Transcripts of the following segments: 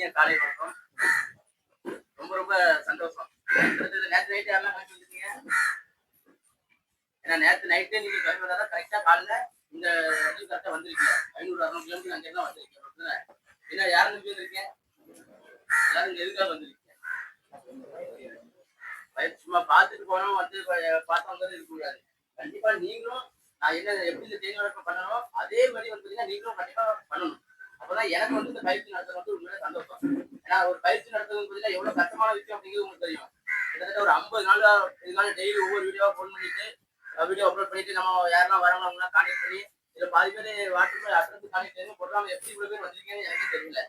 இனிய காலை வணக்கம். ரொம்ப ரொம்ப சந்தோஷம். நேற்று நைட்டு யாரெல்லாம் கிளம்பி வந்துருக்கீங்க? ஏன்னா நேற்று நைட்டே நீங்க கிளம்பி வந்தாதான் கரெக்டா காலைல இந்த இடத்துக்கு கரெக்டா வந்திருக்கீங்க. 500 600 கிலோமீட்டர் அங்கே தான் வந்திருக்கீங்க. ஏன்னா யாரும் நம்பி வந்திருக்கீங்க? எல்லாரும் எதுக்காக வந்திருக்கீங்க? சும்மா பார்த்துட்டு போனோம் வந்து பார்த்தவங்க இருக்கக்கூடாது. கண்டிப்பா நீங்களும் நான் என்ன எப்படி இந்த தேனி வளர்ப்பு பண்ணணும் அதே மாதிரி வந்து நீங்களும் கண்டிப்பா பண்ணணும். அப்பதான் எனக்கு வந்து இந்த பயிற்சி நடத்துறது வந்து உண்மையிலே சந்தோஷம். ஏன்னா ஒரு பயிற்சி நடத்துறது பார்த்தீங்கன்னா எவ்வளவு கஷ்டமான விஷயம் அப்படிங்கிறது உங்களுக்கு தெரியும். கிட்டத்தட்ட ஒரு 50 நாளா இதுக்கான டெய்லி ஒவ்வொரு வீடியோவா போன் பண்ணிட்டு வீடியோ அப்லோட் பண்ணிட்டு நம்ம யாரெல்லாம் வரவங்க கான்டெக்ட் பண்ணி இதுல பாதி பேர் வாட்ஸ்அப்ல அட்ரஸ் கான்டெக்ட் பண்ணி போடுறாங்க. எப்படி இவ்வளவு பேர் வந்திருக்கீங்கன்னு எனக்கு தெரியல.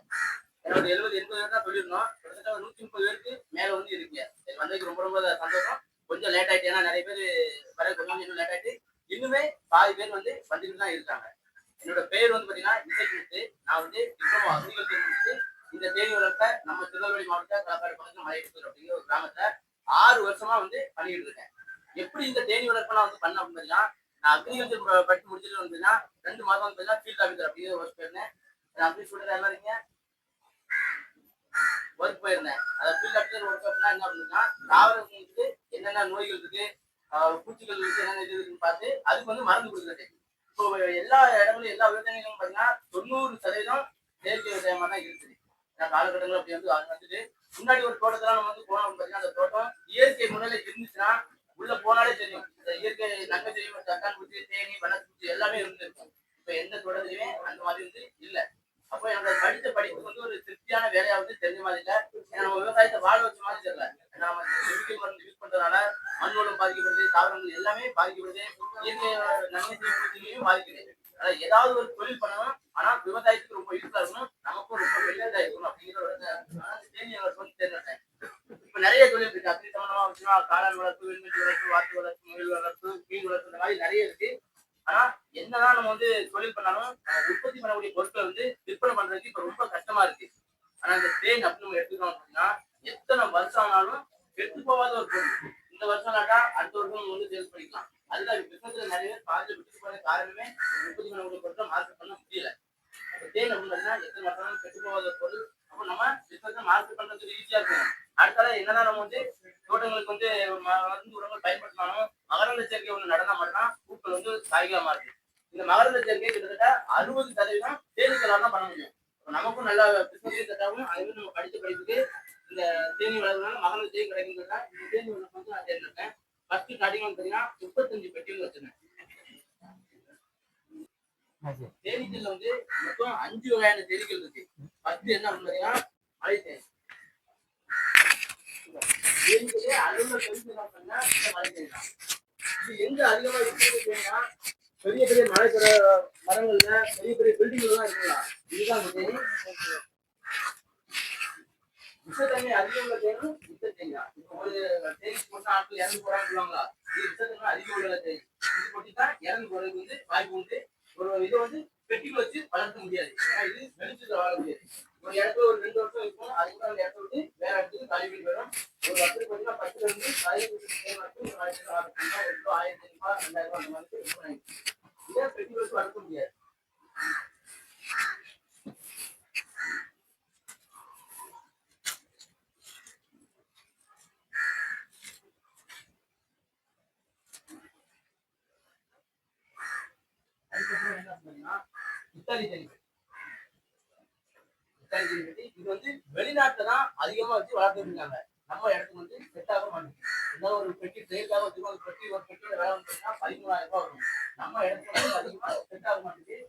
ஏன்னா ஒரு 70 80 பேர் தான் சொல்லியிருந்தோம். கிட்டத்தட்ட ஒரு 130 பேருக்கு மேல வந்து இருக்கீங்க. இது வந்ததுக்கு ரொம்ப ரொம்ப சந்தோஷம். கொஞ்சம் லேட் ஆயிட்டு ஏன்னா நிறைய பேர் வர கொஞ்சம் இன்னும் லேட் ஆயிட்டு இன்னுமே பாதி பேர் வந்து வந்துட்டு தான் இருக்காங்க. என்னோட பேர் வந்து பாத்தீங்கன்னா இசைக்கு நான் வந்து டிப்ளமோ அக்ரிகல்ச்சர் முடிச்சு இந்த தேனி வளர்ப்ப நம்ம திருநெல்வேலி மாவட்ட களக்காடு பக்கத்துல மலையெடுத்தூர் அப்படிங்கிற ஒரு கிராமத்துல 6 வருஷமா வந்து பண்ணிட்டு இருக்கேன். எப்படி இந்த தேனி வளர்ப்பை நான் வந்து பண்ண அப்படின்னா நான் அக்ரிகல்ச்சர் படிச்சு முடிச்சுட்டு வந்தீங்கன்னா 2 மாதம் வந்து ஃபீல்ட் ஆஃபீஸர் அப்படிங்கிற ஒர்க் போயிருந்தேன். அப்படி சொல்றது எல்லாம் இருக்கீங்க ஒர்க் போயிருந்தேன். அதாவது ஃபீல்ட் ஆஃபீஸர் ஒர்க் அப்படின்னா என்ன அப்படின்னா தாவரங்களுக்கு என்னென்ன நோய்கள் இருக்கு பூச்சிகள் இருக்கு என்னென்ன இது இருக்குன்னு பார்த்து அதுக்கு வந்து மருந்து கொடுக்குறது. இப்போ எல்லா இடங்களும் எல்லா விவசாயிகளும் பார்த்தீங்கன்னா 90% செயற்கை விவசாயமா தான் இருக்குது. காலகட்டங்கள் அப்படி வந்து அது வந்துட்டு முன்னாடி ஒரு தோட்டத்தெல்லாம் நம்ம வந்து போனோம் பார்த்தீங்கன்னா அந்த தோட்டம் இயற்கை முறையில இருந்துச்சுன்னா உள்ள போனாலே தெரியும். இந்த இயற்கை நன்மை தெரியும் தக்காளி பூச்சி தேனி வனப்பூச்சி எல்லாமே இருந்திருக்கும். இப்ப எந்த தோட்டத்திலுமே அந்த மாதிரி வந்து இல்லை. அப்போ எனக்கு படித்த படிப்பு வந்து ஒரு திருப்தியான வேலையா வந்து தெரிஞ்ச மாதிரி இல்லை. ஏன்னா நம்ம விவசாயத்தை வாழ வச்ச மாதிரி தெரியல. ஏன்னா நம்ம கெமிக்கல் மருந்து யூஸ் பண்றதுனால மண்வளம் பாதிக்கப்படுது, தாவரங்கள் எல்லாமே பாதிக்கப்படுது, இயற்கை நன்மை செய்யும் பாதிக்குது. அதாவது ஏதாவது ஒரு தொழில் பண்ணணும், ஆனா விவசாயத்துக்கு ரொம்ப யூஸ்ஃபுல்லா இருக்கணும், நமக்கும் ரொம்ப பெரியதா இருக்கணும் அப்படிங்கிற ஒரு தேர்ந்தெடுத்தேன். இப்ப நிறைய தொழில் இருக்கு. அக்ரி சம்பந்தமா வச்சுன்னா காளான் வளர்ப்பு, வெண்மீன் வளர்ப்பு, வாத்து வளர்ப்பு, முயல் வளர்ப்பு, மீன் வளர்ப்பு இந்த மாதிரி நிறைய இருக்கு. ஆனா என்னதான் நம்ம வந்து தொழில் பண்ணாலும் உற்பத்தி பண்ணக்கூடிய பொருட்களை வந்து விற்பனை பண்றதுக்கு இப்ப ரொம்ப கஷ்டமா இருக்கு. ஆனா இந்த தேன் அப்படின்னு நம்ம எடுத்துக்கணும் அப்படின்னா எத்தனை வருஷம் ஆனாலும் கெட்டு போகாத ஒரு பொருள். இந்த வருஷம் இல்லாட்டா அடுத்த வருஷம் வந்து சேல்ஸ் பண்ணிக்கலாம். அதுதான் பிசினஸ்ல நிறைய பேர் பாதியில விட்டு போன காரணமே உற்பத்தி பண்ணக்கூடிய பொருட்களை மார்க்கெட் பண்ண முடியல. தேன் அப்படின்னா எத்தனை வருஷம் கெட்டு போகாத பொருள். அப்போ நம்ம பிசினஸ் மார்க்கெட் பண்றதுக்கு ஈஸியா இருக்கும். அடுத்தால என்னதான் நம்ம வந்து தோட்டங்களுக்கு வந்து மருந்து உரங்கள் பயன்படுத்தினாலும் மகரந்த சேர்க்கை ஒண்ணு நடந்தா மட்டும்தான் பூக்கள் வந்து காய்களா மாறுது. இந்த மகரந்த சேர்க்கை கிட்டத்தட்ட 60% தேனீக்களால் தான் பண்ண முடியும். நமக்கும் நல்ல பிசினஸ் செட்டாகும். அது நம்ம படித்த படிப்புக்கு இந்த தேனி வளர்றதுனால மகரந்த சேர்க்கை கிடைக்குங்கிறதா இந்த தேனி வளர்ப்பு வந்து நான் தேர்ந்தெடுத்தேன். ஃபர்ஸ்ட் ஸ்டார்டிங் வந்து பாத்தீங்கன்னா 35 பெட்டிகள் வச்சிருந்தேன். தேனீக்கள்ல வந்து மொத்தம் 5 வகையான தேனீக்கள் இருக்கு. ஃபர்ஸ்ட் என்ன பாத்தீங்கன்னா மலை தேனி. தேனீக்களே அளவுல பெருசு பண்ணா இந்த மலை தேனி தான். இது எங்க அதிகமா இருக்குன்னா பெரிய பெரிய மலைத்தொட மரங்கள்ல பெரிய பெரிய பில்டிங்ல தான் இருக்கலாம். இதுதான் அந்த தேனி. விஷத்தன்மை அதிகம் உள்ள தேனும் விஷ தேனி தான். இப்போ ஒரு தேனி போட்டா ஆட்கள் இறந்து போறான்னு சொல்லுவாங்களா, இது விஷத்தன்மை அதிகம் உள்ள தேனி. இது போட்டுட்டா இறந்து போறதுக்கு வந்து வாய்ப்பு உண்டு. ஒரு இதை வந்து பெட்டிக்கு வச்சு வளர்க்க முடியாது. ஏன்னா இது வெளிச்சத்துல வாழ முடியாது. ஒரு இடத்துல ஒரு 2 வருஷம் இருக்கும். அதுக்கப்புறம் அந்த இடத்த விட்டு வேற இடத்துக்கு கழிவு வரும். ஒரு வருஷத்துக்கு பார்த்தீங்கன்னா 10 ல இருந்து 15 தேன் வரைக்கும் ஒரு ஆயிரத்தி ரூபாய் 1000 ரூபாய் 2000 ரூபாய் அந்த மாதிரி விற்பனை. இதை பெட்டி வச்சு வளர்க்க முடியாது. அதுக்கப்புறம் என்ன சொன்னீங்கன்னா இத்தாலி தேனி. இது வந்து வெளிநாட்டுல தான் அதிகமா வச்சு வளர்த்துட்டு இருக்காங்க. நம்ம இடத்துக்கு வந்து செட் ஆக மாட்டேங்குது. ஏதாவது ஒரு பெட்டி ட்ரெயின்காக வச்சு ஒரு பெட்டியோட வேலை வந்து 13,000 ரூபாய் வரும். நம்ம இடத்துல வந்து அதிகமா செட் ஆக மாட்டேங்குது.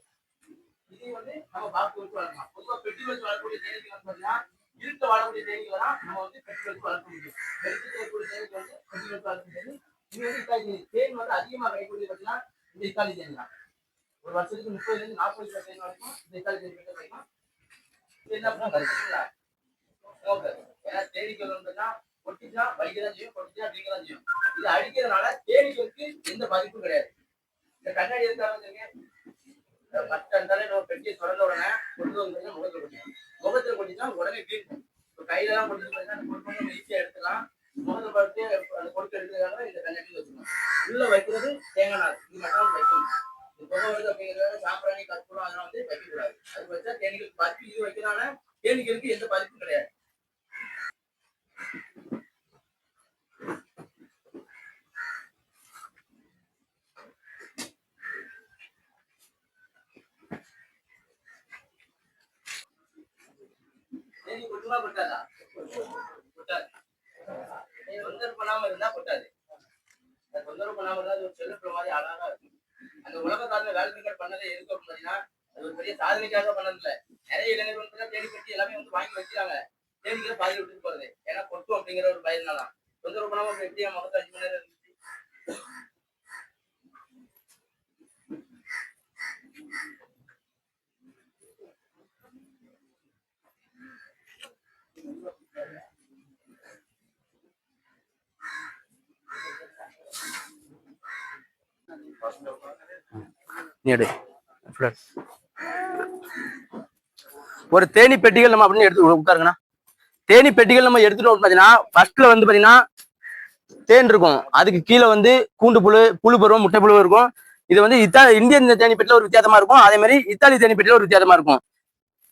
இது வந்து நம்ம பாக்ஸ் வச்சு வளர்க்கலாம். பொதுவாக பெட்டி வச்சு வளர்க்கக்கூடிய தேனீக்கள் வந்து பார்த்தீங்கன்னா இருக்க வாழக்கூடிய தேனீக்களை தான் நம்ம வந்து பெட்டி வச்சு வளர்க்க முடியும். வெளிச்சத்தில் இருக்கக்கூடிய தேனீக்கள் வந்து பெட்டி வச்சு வளர்க்க முடியாது. இது வந்து இத்தாலி தேனி. தேன் வந்து அதிகமாக கிடைக்கக்கூடிய பார்த்தீங்கன்னா இந்த இத்தாலி தேனி தான். ஒரு வருஷத்துக்கு 30 ல இருந்து 40 கிலோ தேன் வரைக்கும் இந்த இத்தாலி தேனி கிட்ட கிடைக்கும். என்ன பண்ணுறீங்களா? ஏன்னா தேனீக்கள் வந்துன்னா கொட்டிச்சா வலிக்கதான் செய்யும், கொட்டிச்சா அடிக்கதான் செய்யும். இது அடிக்கிறதுனால தேனீக்களுக்கு எந்த பாதிப்பும் கிடையாது. இந்த கண்ணாடி இருக்காங்க ஃபர்ஸ்ட் இருந்தாலே நம்ம பெட்டியை தொடர்ந்த உடனே கொண்டு வந்து முகத்துல கொட்டிடும். முகத்துல கொட்டிச்சா உடனே வீழ்க்கும். இப்போ கையில தான் கொண்டு பார்த்தீங்கன்னா அந்த பொருட்கள் ஈஸியாக எடுத்துக்கலாம். முகத்தை பார்த்து அந்த பொருட்கள் எடுக்கிறதுக்காக இந்த கண்ணாடி வச்சுக்கணும். உள்ள வைக்கிறது தேங்காய் நார் இது மட்டும் வைக்கணும். புகை வருது அப்படிங்கிறத சாம்பிராணி கற்பூரம் அதெல்லாம் வந்து வைக்கக்கூடாது. அது வச்சா தேனீகளுக்கு பாதிப்பு. இது வைக்கிறதால தேனீக்களுக்கு எந்த பாதிப்பும் கிடையாது. தேனி கொட்டுமா கொட்டாதா? கொட்டாது. தொந்தரவு பண்ணாம இருந்தா கொட்டாது. தொந்தரவு பண்ணாம இருந்தா அது ஒரு செல்லுப்புற மாதிரி அழகா இருக்கும். அந்த உலக சாதனை வேர்ல்ட் ரெக்கார்ட் பண்ணதே எதுக்கு அப்படின்னு பாத்தீங்கன்னா, அது ஒரு பெரிய சாதனைக்காக பண்ணதில்ல. நிறைய இளைஞர்கள் வந்து தேடி பெட்டி எல்லாமே வந்து வாங்கி வைக்கிறாங்க. தேடிக்கிற பாதி விட்டுட்டு போறது. ஏன்னா கொட்டும் அப்படிங்கிற ஒரு பயனாலதான். தொந்தரவு பண்ணாம எப்படி முகத்தை 5 மணி நேரம் இருந்துச்சு. ஒரு தேனி பெட்டிகள் நம்ம அப்படின்னு எடுத்து உட்காருங்கண்ணா. தேனி பெட்டிகள் நம்ம எடுத்துட்டோம் பாத்தீங்கன்னா, ஃபர்ஸ்ட்ல வந்து பாத்தீங்கன்னா தேன் இருக்கும். அதுக்கு கீழே வந்து கூண்டு புழு பருவம், முட்டை புழு இருக்கும். இது வந்து இந்தியன் தேனி பெட்டில ஒரு வித்தியாசமா இருக்கும். அதே மாதிரி இத்தாலி தேனி பெட்டில ஒரு வித்தியாசமா இருக்கும்.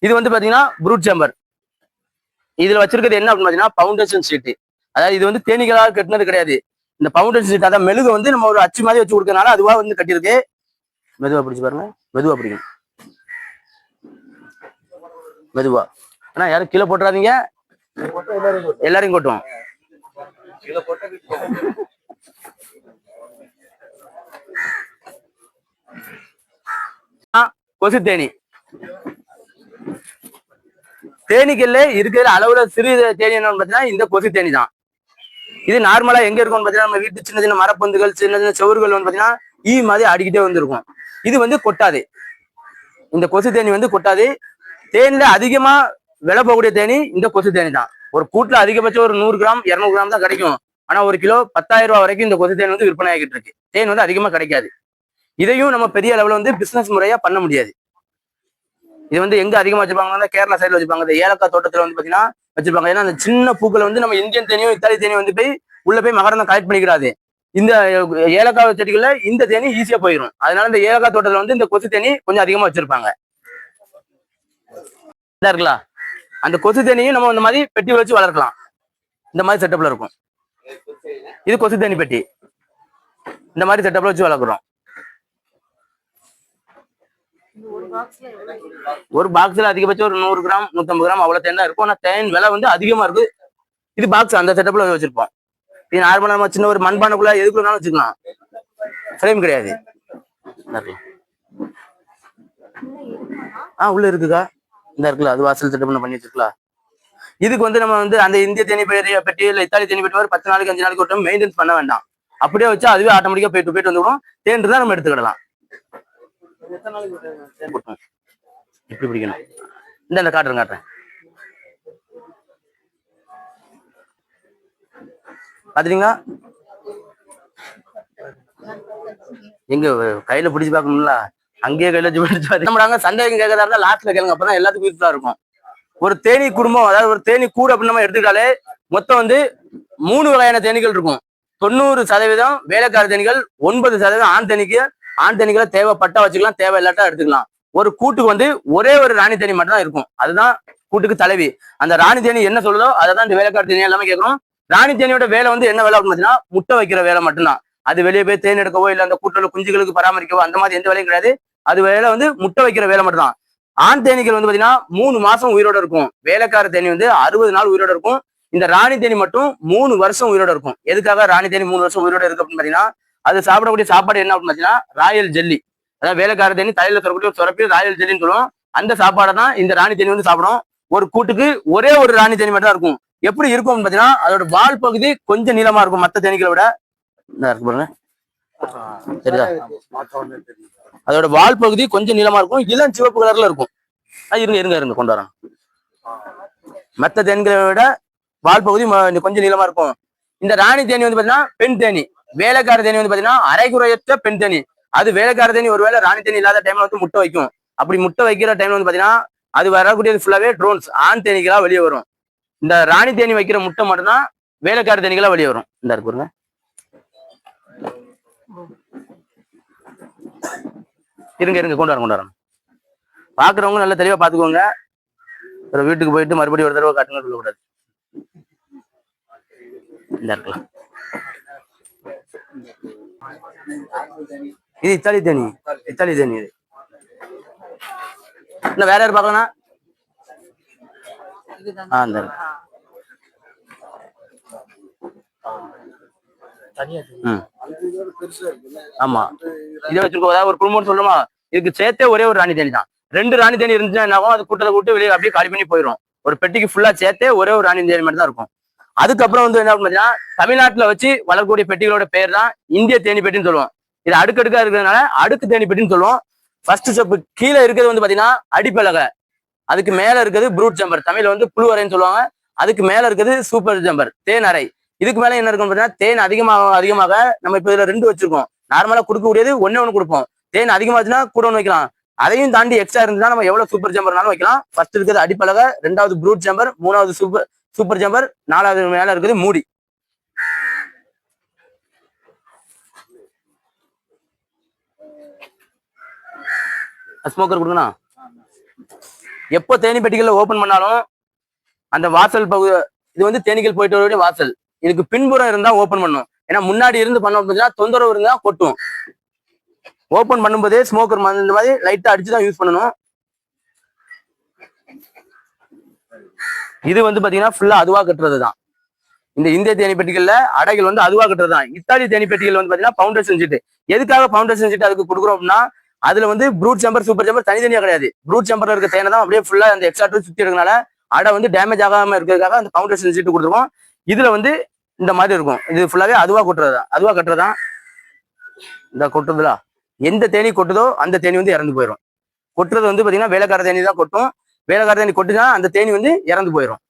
இது வந்து பாத்தீங்கன்னா ப்ரூட் சேம்பர். இதுல வச்சிருக்கிறது என்ன அப்படின்னு பாத்தீங்கன்னா பவுண்டேஷன் ஷீட். அதாவது இது வந்து தேனீகளாக கட்டினது கிடையாது. இந்த பவுண்டேஷன் ஷீட் அதான் மெழுகு வந்து நம்ம ஒரு அச்சு மாதிரி வச்சு கொடுக்கறதுனால அதுவா வந்து கட்டியிருக்கு. மெதுவா பிடிச்சு பாருங்க, மெதுவா பிடிக்கும், மெதுவா. ஆனா யாரும் கீழே போட்டுறாதீங்க, எல்லாரையும் கொட்டும். கொசு தேனி. தேனீக்கள்ல இருக்கிற அளவுல சிறு தேனி என்னன்னு பாத்தீங்கன்னா இந்த கொசு தேனி தான். இது நார்மலா எங்க இருக்கும்னு பாத்தீங்கன்னா நம்ம வீட்டு சின்ன சின்ன மரப்பந்துகள், சின்ன சின்ன செவறுகள் வந்து பாத்தீங்கன்னா ஈ மாதிரி அடிக்கிட்டே வந்துருக்கும். இது வந்து கொட்டாது. இந்த கொசு தேனி வந்து கொட்டாது. தேனில அதிகமா விலை போகக்கூடிய தேனி இந்த கொசு தேனி தான். ஒரு கூட்டுல அதிகபட்சம் ஒரு 100 கிராம் 200 கிராம் தான் கிடைக்கும். ஆனா ஒரு கிலோ 10,000 ரூபாய் வரைக்கும் இந்த கொசு தேன் வந்து விற்பனை ஆகிட்டு இருக்கு. தேன் வந்து அதிகமா கிடைக்காது. இதையும் நம்ம பெரிய அளவுல வந்து பிசினஸ் முறையா பண்ண முடியாது. இது வந்து எங்க அதிகமா வச்சிருப்பாங்கன்னா கேரளா சைடுல வச்சிருப்பாங்க. இந்த ஏலக்காய் தோட்டத்துல வந்து பாத்தீங்கன்னா வச்சிருப்பாங்க. ஏன்னா அந்த சின்ன பூக்களை வந்து நம்ம இந்தியன் தேனியும் இத்தாலி தேனியும் வந்து போய் உள்ள போய் மகரந்தம் கலெக்ட் பண்ணிக்கிறாது. இந்த ஏலக்காய் செடிகள்ல இந்த தேனி ஈஸியா போயிடும். அதனால இந்த ஏலக்காய் தோட்டத்துல வந்து இந்த கொசு தேனி கொஞ்சம் அதிகமா வச்சிருப்பாங்க. இருக்குல்ல, அந்த கொசு தேனியும் நம்ம இந்த மாதிரி பெட்டி வச்சு வளர்க்கலாம். இந்த மாதிரி செட்டப்ல இருக்கும். இது கொசு தேனி பெட்டி. இந்த மாதிரி செட்டப்ல வச்சு வளர்க்குறோம். ஒரு பாக்ஸ்ல அதிகபட்சம் ஒரு 100 கிராம் 150 கிராம் அவ்வளவு தேன் தான் இருக்கும். ஆனா தேன் விலை வந்து அதிகமா இருக்கு. இது பாக்ஸ் அந்த செட்டப்ல வச்சிருப்போம். இது நார்மலா நம்ம சின்ன ஒரு மண்பானைக்குள்ள எதுக்குள்ளாலும் வச்சுக்கலாம். ஃப்ரேம் கிடையாது. உள்ள இருக்குக்கா, இந்த இருக்குல்ல, அது வாசல் செட்டப் பண்ணி வச்சிருக்கலாம். இதுக்கு வந்து நம்ம வந்து அந்த இந்திய தேனி பெட்டி இல்ல இத்தாலி தேனி பெட்டி மாதிரி 10 நாளைக்கு 5 நாளைக்கு ஒரு டைம் மெயின்டென்ஸ் பண்ண வேண்டாம். அப்படியே வச்சா அதுவே ஆட்டோமேட்டிக்கா போயிட்டு வந்துடும். தேன் தான் நம்ம எடுத்துக்கிடலாம். எப்படி பிடிக்கணும் இந்த காட்டுறேன் பாத்துறீங்களா? எங்க கையில பிடிச்சு பார்க்கணும்ல, அங்கேயே கையில பிடிச்சு சந்தேகம் கேட்கறதா இருந்தா லாஸ்ட்ல கேளுங்க. அப்பதான் எல்லாத்துக்கும் யூஸ்ஃபுல்லா இருக்கும். ஒரு தேனி குடும்பம், அதாவது ஒரு தேனி கூடு அப்படின்னு நம்ம எடுத்துக்கிட்டாலே மொத்தம் வந்து 3 வகையான தேனீகள் இருக்கும். 90% வேலைக்கார தேனீகள், 9% ஆண் தேனீக்கு. ஆண் தேனீகளை தேவைப்பட்டா வச்சுக்கலாம், தேவை இல்லாட்டா எடுத்துக்கலாம். ஒரு கூட்டுக்கு வந்து ஒரே ஒரு ராணி தேனி மட்டும் தான் இருக்கும். அதுதான் கூட்டுக்கு தலைவி. அந்த ராணி தேனி என்ன சொல்லுதோ அதை தான் இந்த வேலைக்கார தேனி எல்லாமே கேட்கணும். ராணி தேனியோட வேலை வந்து என்ன வேலை அப்படின்னு பார்த்தீங்கன்னா முட்டை வைக்கிற வேலை மட்டும்தான். அது வெளியே போய் தேன் எடுக்கவோ இல்லை அந்த கூட்டுல குஞ்சுகளுக்கு பராமரிக்கவோ அந்த மாதிரி எந்த வேலையும் கிடையாது. அது வேலை வந்து முட்டை வைக்கிற வேலை மட்டும்தான். ஆண் தேனீகள் வந்து பாத்தீங்கன்னா 3 மாசம் உயிரோட இருக்கும். வேலைக்கார தேனி வந்து 60 நாள் உயிரோட இருக்கும். இந்த ராணி தேனி மட்டும் 3 வருஷம் உயிரோட இருக்கும். எதுக்காக ராணி தேனி 3 வருஷம் உயிரோட இருக்கு அப்படின்னு பாத்தீங்கன்னா அது சாப்பிடக்கூடிய சாப்பாடு என்ன அப்படின்னு பாத்தீங்கன்னா ராயல் ஜெல்லி. அதாவது வேலைக்கார தேனி தலையில சொல்லக்கூடிய சுரப்பி ராயல் ஜெல்லின்னு சொல்லுவோம். அந்த சாப்பாடை தான் இந்த ராணி தேனி வந்து சாப்பிடும். ஒரு கூட்டுக்கு ஒரே ஒரு ராணி தேனி மட்டும் தான் இருக்கும். எப்படி இருக்கும் பாத்தீங்கன்னா அதோட வால் பகுதி கொஞ்சம் நீளமா இருக்கும் மற்ற தேனீக்களை விட. இருக்கு பாருங்க, சரிதா? அதோட வால் பகுதி கொஞ்சம் நீளமா இருக்கும், இளம் சிவப்பு கலர்ல இருக்கும். இருங்க கொண்டு வரோம். மற்ற தேன்களை விட வால் பகுதி கொஞ்சம் நீளமா இருக்கும். இந்த ராணி தேனி வந்து பாத்தீங்கன்னா பெண் தேனி. வேலைக்கார தேனி வந்து பாத்தீங்கன்னா அரைகுறையற்ற பெண் தேனி. அது வேலைக்கார தேனி ஒருவேளை ராணி தேனி இல்லாத டைம்ல வந்து முட்டை வைக்கும். அப்படி முட்டை வைக்கிற டைம்ல வந்து பாத்தீங்கன்னா அது வரக்கூடியது ஃபுல்லாவே ட்ரோன்ஸ், ஆண் தேனிகளா வெளியே வரும். இந்த ராணி தேனி வைக்கிற முட்டை மட்டும்தான் வேலைக்கார தேனிகளா வெளியே வரும். இந்த இருக்குங்க, இருங்க கொண்டு வரோம். பாக்குறவங்க நல்லா தெளிவா பாத்துக்கோங்க. ஒரு வீட்டுக்கு போயிட்டு மறுபடியும் ஒரு தடவை காட்டுங்க சொல்லக்கூடாது. இந்த இருக்கலாம். இது இத்தாலி தேனி, இத்தாலி தேனி. இது இன்னும் வேற யாரும் பார்க்கலாம். இந்த ஆமா இதை வச்சிருக்கோம். அதாவது ஒரு குடும்பம்னு சொல்லுமா, இதுக்கு சேர்த்தே ஒரே ஒரு ராணி தேனி தான். 2 ராணி தேனி இருந்துச்சுன்னா என்ன ஆகும், அது கூட்டத்தை கூட்டு வெளியே அப்படியே காலி பண்ணி போயிடும். ஒரு பெட்டிக்கு ஃபுல்லா சேர்த்தே ஒரே ஒரு ராணி தேனி மட்டும் தான் இருக்கும். அதுக்கப்புறம் வந்து என்ன பார்த்தீங்கன்னா, தமிழ்நாட்டுல வச்சு வளரக்கூடிய பெட்டிகளோட பேர் தான் இந்திய தேனி பெட்டின்னு சொல்லுவோம். இது அடுக்கடுக்கா இருக்கிறதுனால அடுக்கு தேனி பெட்டின்னு சொல்லுவோம். ஃபர்ஸ்ட் ஸ்டெப் கீழே இருக்கிறது வந்து பாத்தீங்கன்னா அடிப்பலகை, அதுக்கு மேல இருக்கிறது ப்ரூட் ஜம்பர், தமிழ்ல வந்து புழு அறைன்னு சொல்லுவாங்க. அதுக்கு மேல இருக்கிறது சூப்பர் ஜம்பர், தேன் அறை. இதுக்கு மேல என்ன இருக்கும் பார்த்தீங்கன்னா, தேன் அதிகமாக நம்ம இப்ப இதுல 2 வச்சிருக்கோம். நார்மலா கொடுக்கக்கூடியது ஒண்ணு கொடுப்போம். தேன் அதிகமாச்சுன்னா கூட ஒன்று வைக்கலாம். அதையும் தாண்டி எக்ஸ்ட்ரா இருந்தா நம்ம எவ்வளவு சூப்பர் ஜம்பர்னாலும் வைக்கலாம். ஃபர்ஸ்ட் இருக்கிறது அடிப்பலகை, 2வது ப்ரூட் ஜம்பர், 3வது சூப்பர் ஜம்பர், 4வது மேல இருக்குது மூடி. ஸ்மோக்கர் கொடுக்கணும். எப்போ தேனி பெட்டிகளை ஓபன் பண்ணாலும் அந்த வாசல் பகுதி, இது வந்து தேனீக்கள் போயிட்டு வரக்கூடிய வாசல், இதுக்கு பின்புறம் இருந்தா ஓபன் பண்ணும். ஏன்னா முன்னாடி இருந்து பண்ணோம் தொந்தரவு இருந்தா கொட்டும். ஓபன் பண்ணும்போதே ஸ்மோக்கர் இந்த மாதிரி லைட்டா அடிச்சுதான் யூஸ் பண்ணணும். இது வந்து பாத்தீங்கன்னா ஃபுல்லா அதுவா கட்டுறது தான். இந்த இந்திய தேனி பெட்டிகள்ல அடைகள் வந்து அதுவா கட்டுறது தான். இத்தாலி தேனி பெட்டிகள் வந்து பாத்தீங்கன்னா பவுண்டேஷன் சீட்டு. எதுக்காக பவுண்டேஷன் சீட்டு அதுக்கு கொடுக்குறோம் அப்படின்னா, அதுல வந்து ப்ரூட் ஜம்பர் சூப்பர் ஜம்பர் தனித்தனியா கிடையாது. ப்ரூட் ஜம்பர்ல இருக்க தேனை தான் அப்படியே ஃபுல்லா அந்த எக்ஸ்ட்ரா சுத்தி இருக்கனால அடை வந்து டேமேஜ் ஆகாம இருக்கிறதுக்காக அந்த பவுண்டேஷன் சீட்டு கொடுத்துருவோம். இதுல வந்து இந்த மாதிரி இருக்கும். இது ஃபுல்லாவே அதுவா கொட்டுறதா, அதுவா கட்டுறதான். இந்த கொட்டுறதுல எந்த தேனி கொட்டுதோ அந்த தேனி வந்து இறந்து போயிடும். கொட்டுறது வந்து பாத்தீங்கன்னா வேலைக்கார தேனி தான் கொட்டும். வேலைக்கார தேனி கொட்டுனா அந்த தேனி வந்து இறந்து போயிடும்.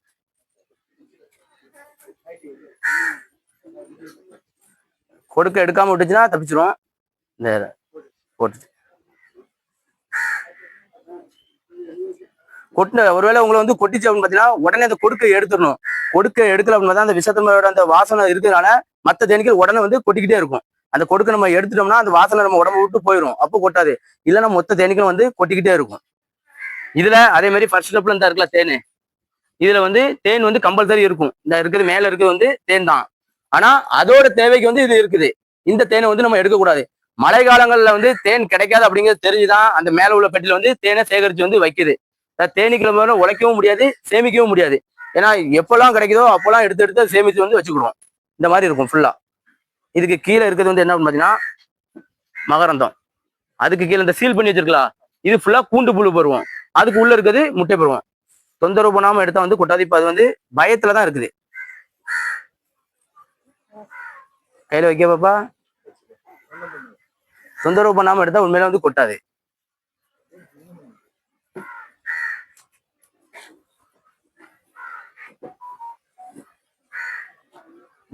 கொடுக்க எடுக்காம விட்டுச்சுன்னா தப்பிச்சிரும். இந்த கொட்டு கொட்டின ஒருவேளை உங்களை வந்து கொட்டிச்சு அப்படின்னு பாத்தீங்கன்னா உடனே அந்த கொடுக்க எடுத்துடணும். கொடுக்க எடுக்கல அப்படின்னா அந்த விஷத்தன்மையோட அந்த வாசனை இருக்கிறதுனால மற்ற தேனீக்கள் உடனே வந்து கொட்டிக்கிட்டே இருக்கும். அந்த கொடுக்க நம்ம எடுத்துட்டோம்னா அந்த வாசனை நம்ம உடம்பு விட்டு போயிடும், அப்போ கொட்டாது. இல்லைன்னா மொத்த தேனீக்களும் வந்து கொட்டிக்கிட்டே இருக்கும். இதுல அதே மாதிரி ஃபர்ஸ்ட் ஸ்டெப்ல இருந்தா இருக்குல்ல தேனு, இதுல வந்து தேன் வந்து கம்பல்சரி இருக்கும். இந்த இருக்கிறது மேல இருக்கிறது வந்து தேன் தான். ஆனா அதோட தேவைக்கு வந்து இது இருக்குது. இந்த தேனை வந்து நம்ம எடுக்கக்கூடாது. மழை காலங்கள்ல வந்து தேன் கிடைக்காது அப்படிங்கிறது தெரிஞ்சுதான் அந்த மேல உள்ள பெட்டியில வந்து தேனை சேகரிச்சு வந்து வைக்குது. தேனீக்களை மேல உழைக்கவும் முடியாது, சேமிக்கவும் முடியாது. ஏன்னா எப்பெல்லாம் கிடைக்குதோ அப்பெல்லாம் எடுத்து சேமிச்சு வந்து வச்சுக்கிடுவோம். இந்த மாதிரி இருக்கும் ஃபுல்லா. இதுக்கு கீழே இருக்கிறது வந்து என்ன பாத்தீங்கன்னா மகரந்தம். அதுக்கு கீழே இந்த சீல் பண்ணி வச்சிருக்கலாம், இது ஃபுல்லா கூண்டு புழு பருவம். அதுக்கு உள்ள இருக்கிறது முட்டை பருவம். தொந்தரவு பண்ணாம எடுத்தா வந்து கொட்டாது. இப்ப அது வந்து பயத்துலதான் இருக்குது. கையில வைக்க பாப்பா. தொந்தரவு பண்ணாம எடுத்தா உண்மையில வந்து கொட்டாது.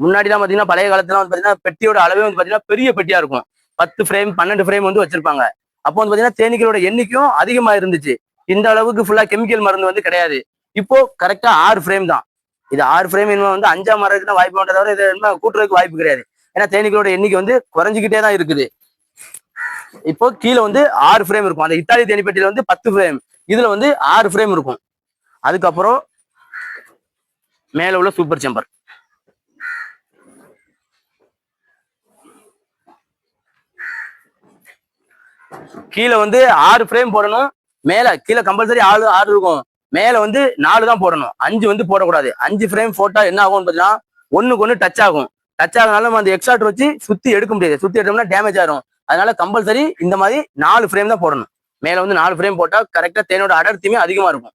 முன்னாடிலாம் பாத்தீங்கன்னா பழைய காலத்துல வந்து பாத்தீங்கன்னா பெட்டியோட அளவே வந்து பாத்தீங்கன்னா பெரிய பெட்டியா இருக்கும். 10 ஃப்ரேம் 12 ஃப்ரேம் வந்து வச்சிருப்பாங்க. அப்போ வந்து பாத்தீங்கன்னா தேனீக்களோட எண்ணிக்கையும் அதிகமா இருந்துச்சு. இந்த அளவுக்கு ஃபுல்லா கெமிக்கல் மருந்து வந்து கிடையாது. இப்போ கரெக்டா 6 ஃப்ரேம் தான். இது 6 ஃப்ரேம் வந்து 5ஆம் மரத்துக்கு தான் வாய்ப்பு தவிர இது கூட்டுறதுக்கு வாய்ப்பு கிடையாது. ஏன்னா தேனீக்களோட எண்ணிக்கை வந்து குறைஞ்சிக்கிட்டே தான் இருக்குது. இப்போ கீழே வந்து 6 ஃப்ரேம் இருக்கும். அந்த இத்தாலி தேனி பெட்டியில வந்து 10 ஃப்ரேம், இதுல வந்து 6 ஃப்ரேம் இருக்கும். அதுக்கப்புறம் மேல உள்ள சூப்பர் சேம்பர். கீழே வந்து 6 ஃப்ரேம் போடணும். மேல கீழே கம்பல்சரி 6 இருக்கும். மேல வந்து 4 தான் போடணும், 5 வந்து போடக்கூடாது. 5 ஃப்ரேம் போட்டா என்ன ஆகும்னு பாத்தீங்கன்னா ஒண்ணுக்கு ஒண்ணு டச் ஆகும். டச் ஆகுனால நம்ம அந்த எக்ஸ்ட்ராக்டர் வச்சு சுத்தி எடுக்க முடியாது. சுத்தி எடுத்தோம்னா டேமேஜ் ஆகும். அதனால கம்பல்சரி இந்த மாதிரி 4 ஃப்ரேம் தான் போடணும். மேல வந்து 4 ஃப்ரேம் போட்டா கரெக்டா தேனோட அடர்த்தியுமே அதிகமா இருக்கும்.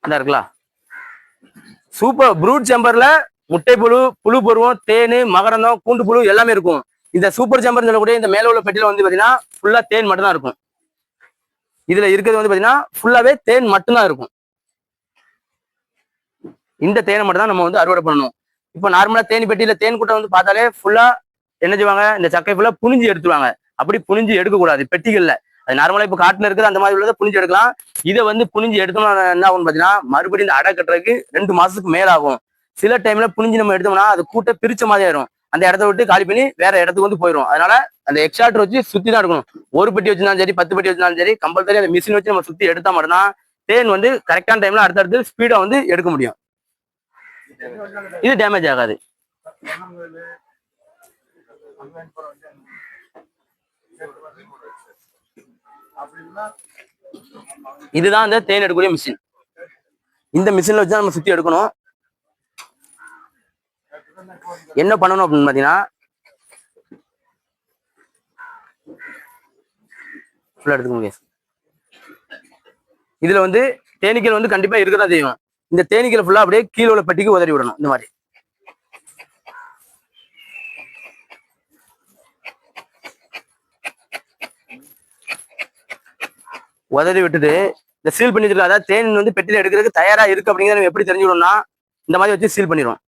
அதான் இருக்கலாம். சூப்பர் ப்ரூட் சேம்பர்ல முட்டை புழு, புழு பருவம், தேனு, மகரந்தம், கூண்டு புழு எல்லாமே இருக்கும். இந்த சூப்பர் சேம்பர் சொல்லக்கூடிய இந்த மேல உள்ள பெட்டியில வந்து பாத்தீங்கன்னா ஃபுல்லா தேன் மட்டும் தான் இருக்கும். இதுல இருக்கிறது வந்து பாத்தீங்கன்னா ஃபுல்லாவே தேன் மட்டும்தான் இருக்கும். இந்த தேனை மட்டும் தான் நம்ம வந்து அறுவடை பண்ணணும். இப்போ நார்மலா தேனி பெட்டியில தேன் கூட்டம் வந்து பார்த்தாலே ஃபுல்லா என்ன செய்வாங்க, இந்த சக்கை ஃபுல்லா புனிஞ்சு எடுத்துருவாங்க. அப்படி புனிஞ்சு எடுக்கக்கூடாது பெட்டிகள்ல. அது நார்மலா இப்போ காட்டுல இருக்குது அந்த மாதிரி உள்ளதை புனிஞ்சு எடுக்கலாம். இதை வந்து புனிஞ்சு எடுத்தோம்னா என்ன ஆகும்னு பாத்தீங்கன்னா மறுபடியும் இந்த அடை கட்டுறதுக்கு 2 மாசத்துக்கு மேல ஆகும். சில டைம்ல புனிஞ்சு நம்ம எடுத்தோம்னா அது கூட்ட பிரிச்ச மாதிரி ஆயிரும். அந்த இடத்த விட்டு காலி பண்ணி வேற இடத்துக்கு வந்து போயிடும். அதனால அந்த எக்ஸ்ட்ராக்டர் வச்சு சுத்தி தான் எடுக்கணும். ஒரு பெட்டி வச்சிருந்தாலும் சரி 10 பெட்டி வச்சிருந்தாலும் சரி கம்பல்சரி அந்த மிஷின் வச்சு நம்ம சுத்தி எடுத்தா மட்டும்தான் தேன் வந்து கரெக்டான டைம்ல அடுத்தடுத்து ஸ்பீடா வந்து எடுக்க முடியும். இது டேமேஜ் ஆகாது. இதுதான் அந்த தேன் எடுக்கக்கூடிய மிஷின். இந்த மிஷின்ல வச்சு நம்ம சுத்தி எடுக்கணும். என்ன பண்ணணும் அப்படின்னு பாத்தீங்கன்னா எடுத்துக்கோங்க. இதுல வந்து தேனீக்கள் வந்து கண்டிப்பா இருக்கதான் செய்யும். இந்த தேனீக்கள் ஃபுல்லா அப்படியே கீழே உள்ள பெட்டிக்கு உதறி விடணும். இந்த மாதிரி உதறி விட்டுட்டு இந்த சீல் பண்ணி வச்சிருக்க, அதாவது தேன் வந்து பெட்டியில எடுக்கிறதுக்கு தயாரா இருக்கு அப்படிங்கிறத நம்ம எப்படி தெரிஞ்சுக்கணும்னா இந்த மாதிரி வச்சு சீல் பண்ணிடுவோம்.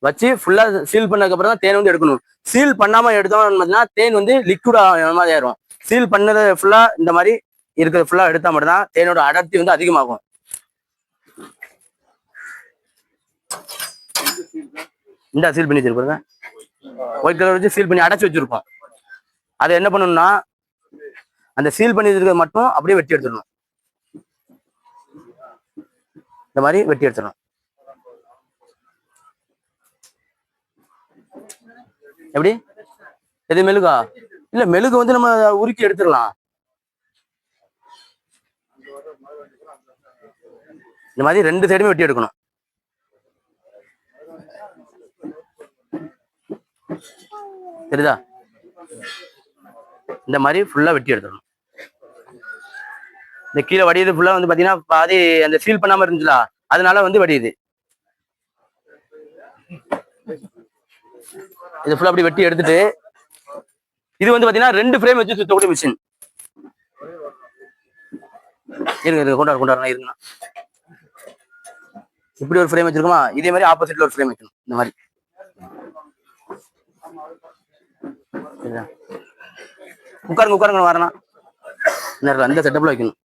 வச்சு ஃபுல்லா சீல் பண்ணதுக்கு அப்புறம் தான் தேன் வந்து எடுக்கணும். சீல் பண்ணாம எடுத்தோம்னு பார்த்தீங்கன்னா தேன் வந்து லிக்விடா மாதிரி ஆயிரும். சீல் பண்ணதை ஃபுல்லா இந்த மாதிரி இருக்கிறது ஃபுல்லா எடுத்தா மட்டும்தான் தேனோட அடர்த்தி வந்து அதிகமாகும். இந்த சீல் பண்ணி வச்சிருப்பாங்க, ஒயிட் கலர் வச்சு சீல் பண்ணி அடைச்சு வச்சிருப்போம். அதை என்ன பண்ணணும்னா அந்த சீல் பண்ணி வச்சிருக்கிறது மட்டும் அப்படியே வெட்டி எடுத்துடணும். இந்த மாதிரி வெட்டி எடுத்துடணும். எப்படி எது மெழுகா? இல்ல மெழுகு வந்து நம்ம உருக்கி எடுத்துடலாம். இந்த மாதிரி 2 சைடுமே வெட்டி எடுக்கணும். தெரியுதா? இந்த மாதிரி ஃபுல்லா வெட்டி எடுத்துடணும். இந்த கீழே வடியுது ஃபுல்லா வந்து பாத்தீங்கன்னா பாதி அந்த சீல் பண்ணாம இருந்துச்சுல, அதனால வந்து வடியுது. இது ஃபுல்லா அப்படி வெட்டி எடுத்துட்டு இது வந்து பாத்தீங்கன்னா 2 ஃப்ரேம் வச்சு சுத்தக்கூடிய மிஷின். இருங்க கொண்டாடுறா இருங்கண்ணா. இப்படி ஒரு ஃப்ரேம் வச்சிருக்கோமா, இதே மாதிரி ஆப்போசிட்ல ஒரு ஃப்ரேம் வைக்கணும். இந்த மாதிரி உட்காருங்க வரணும். அந்த செட்டப்ல வைக்கணும்.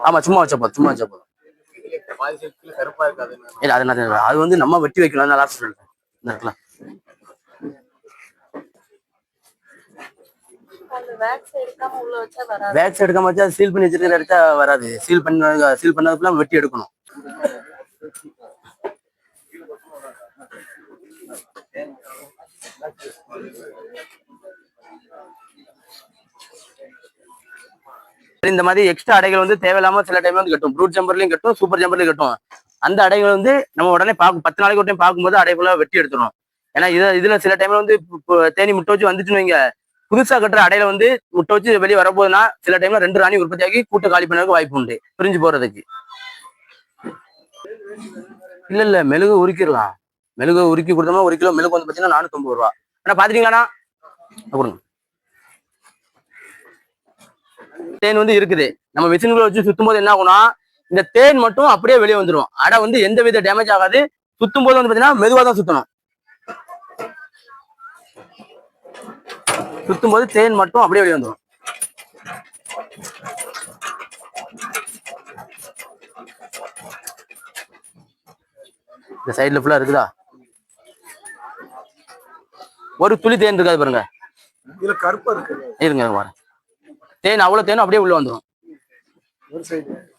ஆமா சும்மா வச்சா போதும். அது வந்து நம்ம வெட்டி வைக்கணும். லாஸ்ட் சொல்றேன். வேக்ஸ் எடுக்காம வச்சா சீல் பண்ணி வச்சிருக்கிற எடுத்தா வராது. சீல் பண்ணதுக்குள்ள வெட்டி எடுக்கணும். இந்த மாதிரி எக்ஸ்ட்ரா அடைகள் வந்து தேவையில்லாம சில டைம் வந்து கட்டும். ப்ரூட் ஜம்பர்லயும் கட்டும், சூப்பர் ஜம்பர்லயும் கட்டும். அந்த அடைகள் வந்து நம்ம உடனே 10 நாளைக்கு ஒரு டைம் பார்க்கும்போது அடைக்குள்ள வெட்டி எடுத்துடும். ஏன்னா இதுல சில டைம்ல வந்து தேனி முட்டை வச்சு வந்துச்சுன்னு வைங்க, புதுசா கட்டுற அடையில வந்து முட்டை வச்சு வெளியே வரப்போகுதுன்னா சில டைம்ல 2 ராணி உற்பத்தி ஆகி கூட்ட காலி பண்ணதுக்கு வாய்ப்பு உண்டு, பிரிஞ்சு போறதுக்கு. இல்ல மெழுகு உருக்கிடலாம். மெழுகு உருக்கி கொடுத்தோம்னா 1 கிலோ மெழுகு வந்து பாத்தீங்கன்னா 450 ரூபா. ஆனா பாத்துட்டீங்களாண்ணா கொடுங்க. தேன் வந்து இருக்குது. நம்ம மிஷின்களை வச்சு சுத்தும் போது என்ன ஆகும்னா இந்த தேன் மட்டும் அப்படியே வெளியே வந்துடும். அடை வந்து எந்த வித டேமேஜ் ஆகாது. சுத்தும் போது வந்து பாத்தீங்கன்னா மெதுவா தான் சுத்தணும். சுத்தும் போது தேன் மட்டும் அப்படியே வெளியே வந்துடும். இந்த சைடுல ஃபுல்லா இருக்குதா, ஒரு துளி தேன் இருக்காது பாருங்க. இதுல கருப்பா இருக்கு. இருங்க பாருங்க, தேன் அவ்வளவு தேனும் அப்படியே உள்ள வந்துடும்.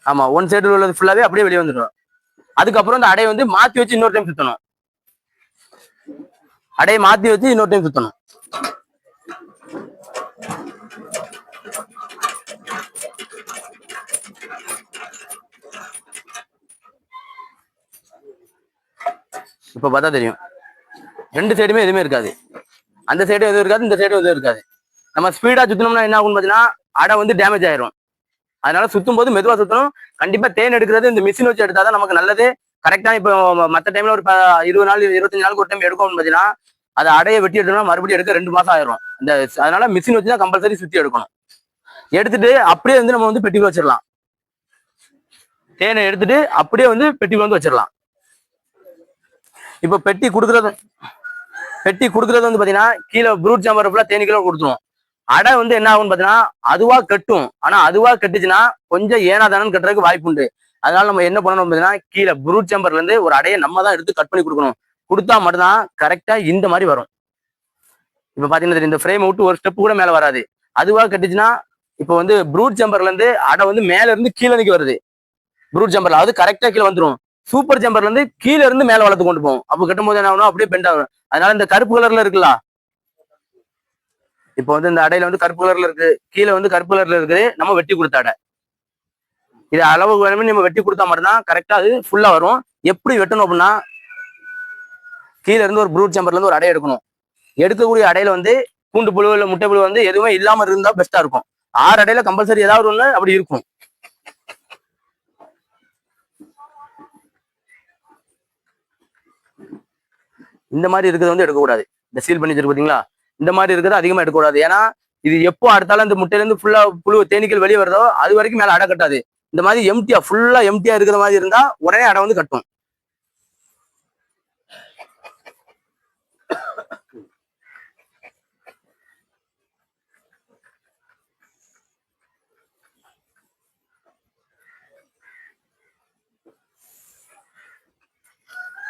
ஆமா, ஒன் சைடுல உள்ளது ஃபுல்லாவே அப்படியே வெளியே வந்துடும். அதுக்கப்புறம் இந்த அடையை வந்து மாத்தி வச்சு இன்னொரு டைம் சுத்தணும். அடையை மாத்தி வச்சு இன்னொரு டைம் சுத்தணும். இப்ப பார்த்தா தெரியும், 2 சைடுமே எதுவுமே இருக்காது. அந்த சைடு எதுவும் இருக்காது, இந்த சைடு எதுவும் இருக்காது. நம்ம ஸ்பீடா சுத்தணும்னா என்ன ஆகும் பாத்தீங்கன்னா அடை வந்து டேமேஜ் ஆயிரும். அதனால சுத்தும் போது மெதுவா சுத்தணும். கண்டிப்பா தேன் எடுக்கிறது இந்த மிஷின் வச்சு எடுத்தாதான் நமக்கு நல்லது. கரெக்டா இப்போ மற்ற டைம்ல ஒரு 20 நாள் 25 நாளுக்கு ஒரு டைம் எடுக்கணும்னு பாத்தீங்கன்னா அதை அடையை வெட்டி எடுக்கணும், மறுபடியும் எடுக்க 2 மாசம் ஆயிரும். அதனால மிஷின் வச்சு தான் கம்பல்சரி சுத்தி எடுக்கணும். எடுத்துட்டு அப்படியே வந்து நம்ம வந்து பெட்டிக்குள்ள வச்சிடலாம். தேனை எடுத்துட்டு அப்படியே வந்து பெட்டிக்குள்ள வந்து வச்சிடலாம். இப்ப பெட்டி கொடுக்கறது வந்து பாத்தீங்கன்னா கீழே ப்ரூட் சாம்பர் ஃபுல்லா தேனீக்களும் கொடுத்துரும். அடை வந்து என்ன ஆகும்னு பாத்தீங்கன்னா அதுவா கட்டும். ஆனா அதுவா கட்டுச்சுன்னா கொஞ்சம் ஏனாதானு கட்டுறதுக்கு வாய்ப்பு உண்டு. அதனால நம்ம என்ன பண்ணணும் பாத்தீங்கன்னா கீழே ப்ரூட் சாம்பர்ல இருந்து ஒரு அடையை நம்ம தான் எடுத்து கட் பண்ணி கொடுக்கணும். கொடுத்தா மட்டும்தான் கரெக்டா இந்த மாதிரி வரும். இப்ப பாத்தீங்கன்னா இந்த ஃப்ரேம் விட்டு ஒரு ஸ்டெப் கூட மேல வராது. அதுவா கட்டுச்சுன்னா இப்ப வந்து ப்ரூட் ஜம்பர்ல இருந்து அடை வந்து மேல இருந்து கீழே நிக்க வருது. ப்ரூட் ஜம்பர்ல அது கரெக்டா கீழே வந்துடும். சூப்பர் ஜம்பர்ல இருந்து கீழே இருந்து மேல வளர்த்து கொண்டு போகும். அப்ப கட்டும் போது என்ன ஆகும், அப்படியே பெண்ட் ஆகும். அதனால இந்த கருப்பு கலர்ல இருக்குல்ல, இப்ப வந்து இந்த அடையில வந்து கருப்பு கலர்ல இருக்கு, கீழே வந்து கருப்பு கலர்ல இருக்குது. நம்ம வெட்டி கொடுத்த அடை இது அளவு வேணுமே நம்ம வெட்டி கொடுத்தா மட்டும்தான் கரெக்டா அது ஃபுல்லா வரும். எப்படி வெட்டணும் அப்படின்னா, கீழே இருந்து ஒரு ப்ரூட் ஜம்பர்ல இருந்து ஒரு அடை எடுக்கணும். எடுக்கக்கூடிய அடையில வந்து பூண்டு புழு இல்ல முட்டை புழு வந்து எதுவுமே இல்லாம இருந்தா பெஸ்டா இருக்கும். 6 அடையில கம்பல்சரி ஏதாவது ஒண்ணு அப்படி இருக்கும். இந்த மாதிரி இருக்கிறது வந்து எடுக்கக்கூடாது. இந்த சீல் பண்ணி வச்சிருக்கு பாத்தீங்களா, இந்த மாதிரி இருக்கிறது அதிகமா எடுக்கக்கூடாது. ஏன்னா இது எப்போ அடுத்தாலும் இந்த முட்டையில இருந்து ஃபுல்லா புழு தேனீக்கள் வெளியே வருதோ அது வரைக்கும் மேல அடை கட்டாது. இந்த மாதிரி எம்டியா ஃபுல்லா எம்டியா இருக்கிற மாதிரி இருந்தா உடனே அடை வந்து கட்டும்.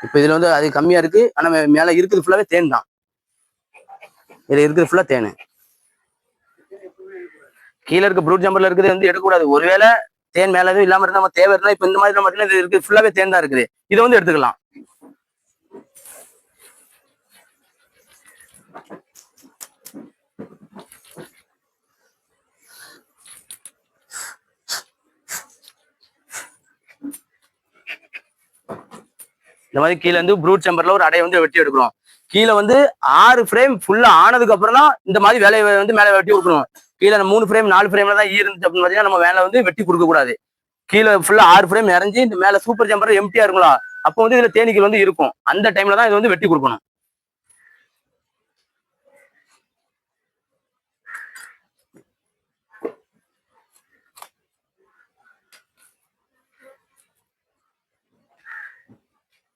இப்ப இதுல வந்து அது கம்மியா இருக்கு. ஆனா மேல இருக்குது ஃபுல்லாவே தேன் தான். இதுல இருக்குது ஃபுல்லா தேனு. கீழே இருக்க ப்ரூட் ஜம்பர்ல இருக்குது வந்து எடுக்கக்கூடாது. ஒருவேளை தேன் மேல எதுவும் இல்லாம இருந்தா நம்ம தேவை இருந்தா இப்ப இந்த மாதிரி மட்டும் இது இருக்கு ஃபுல்லாவே தேன் தான் இருக்குது. இதை வந்து எடுத்துக்கலாம். இந்த மாதிரி கீழே வந்து ப்ரூட் ஜம்பர்ல ஒரு அடையை வந்து வெட்டி எடுக்கிறோம். கீழே வந்து 6 ஃப்ரேம் ஃபுல்லா ஆனதுக்கு அப்புறம் தான் இந்த மாதிரி வேலையை வந்து மேலே வெட்டி கொடுக்கணும். கீழே 3 ஃப்ரேம் 4 ஃப்ரேம்ல தான் இருந்துச்சு அப்படின்னு பார்த்தீங்கன்னா நம்ம மேலே வந்து வெட்டி கொடுக்க கூடாது. கீழே ஃபுல்லா 6 ஃப்ரேம் இறஞ்சி இந்த மேலே சூப்பர் ஜம்பர் எம்டியா இருக்குங்களா, அப்போ வந்து இதுல தேனீக்கள் வந்து இருக்கும். அந்த டைம்ல தான் இது வந்து வெட்டி கொடுக்கணும்.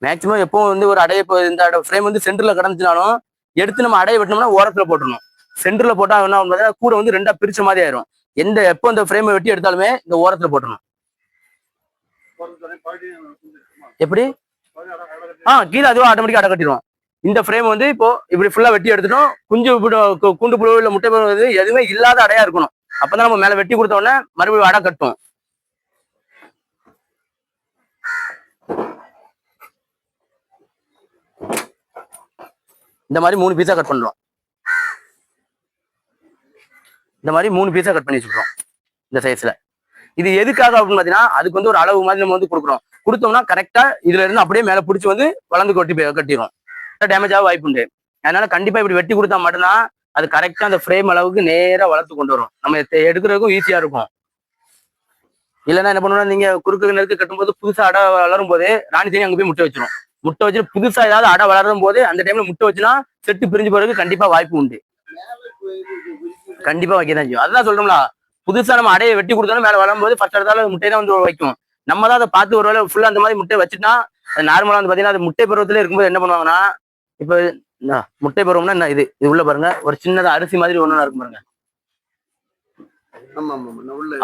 மேக்சிமம் எப்பவும் வந்து ஒரு அடையை இந்த ஃப்ரேம் வந்து சென்டர்ல கடந்துச்சுனாலும் எடுத்து நம்ம அடையை வெட்டணும்னா ஓரத்துல போட்டுடணும். சென்டர்ல போட்டா என்ன பார்த்தீங்கன்னா கூட வந்து 2ஆ பிரிச்ச மாதிரி ஆயிரும். எப்போ இந்த ஃப்ரேமை வெட்டி எடுத்தாலுமே இந்த ஓரத்துல போட்டணும். எப்படி கீழே அதுவும் ஆட்டோமேட்டிக்கா அடை கட்டிடும். இந்த ஃப்ரேம் வந்து இப்போ இப்படி ஃபுல்லா வெட்டி எடுத்துட்டோம். குண்டு புழு இல்ல முட்டை புழு எதுவுமே இல்லாத அடையா இருக்கணும். அப்பதான் நம்ம மேல வெட்டி கொடுத்த உடனே மறுபடியும் அடை கட்டும். இந்த மாதிரி 3 பீஸா கட் பண்றோம். இந்த மாதிரி 3 பீஸா கட் பண்ணி வச்சுக்கிறோம் இந்த சைஸ்ல. இது எதுக்காக அப்படின்னு பாத்தீங்கன்னா அதுக்கு வந்து ஒரு அளவு மாதிரி நம்ம வந்து கொடுக்குறோம். கொடுத்தோம்னா கரெக்டா இதுல இருந்து அப்படியே மேல பிடிச்சி வந்து வளர்ந்து கட்டிடும். டேமேஜ் ஆக வாய்ப்பு உண்டு. அதனால கண்டிப்பா இப்படி வெட்டி கொடுத்தா மட்டும்தான் அது கரெக்டா அந்த ஃப்ரேம் அளவுக்கு நேரா வளர்த்து கொண்டு வரும். நம்ம எடுக்கிறதுக்கும் ஈஸியா இருக்கும். இல்லைன்னா என்ன பண்ணுவோம்னா நீங்க குறுக்கு நெருக்கு கட்டும்போது புதுசா அடை வளரும் போது ராணி தேனி அங்க போய் முட்டை வச்சிரும். முட்டை வச்சு புதுசா ஏதாவது அடை வளரும் போது அந்த டைம்ல முட்டை வச்சுன்னா செட்டு பிரிஞ்சு போறதுக்கு கண்டிப்பா வாய்ப்பு உண்டு. கண்டிப்பா வைக்கதான் செய்யும். அதான் சொல்றோம்ல, புதுசா நம்ம அடையை வெட்டி கொடுத்தோம்னா மேல வரும்போது ஃபர்ஸ்ட் எடுத்தாலும் முட்டை தான் வந்து வைக்கும். நம்ம தான் அதை பார்த்து ஒரு வேலை ஃபுல்லா அந்த மாதிரி முட்டை வச்சுட்டா அது நார்மலா வந்து பாத்தீங்கன்னா அது முட்டை பருவத்துல இருக்கும்போது என்ன பண்ணுவாங்கன்னா, இப்ப முட்டை பருவம்னா என்ன இது உள்ள பாருங்க ஒரு சின்னதா அரிசி மாதிரி ஒண்ணு இருக்கும் பாருங்க.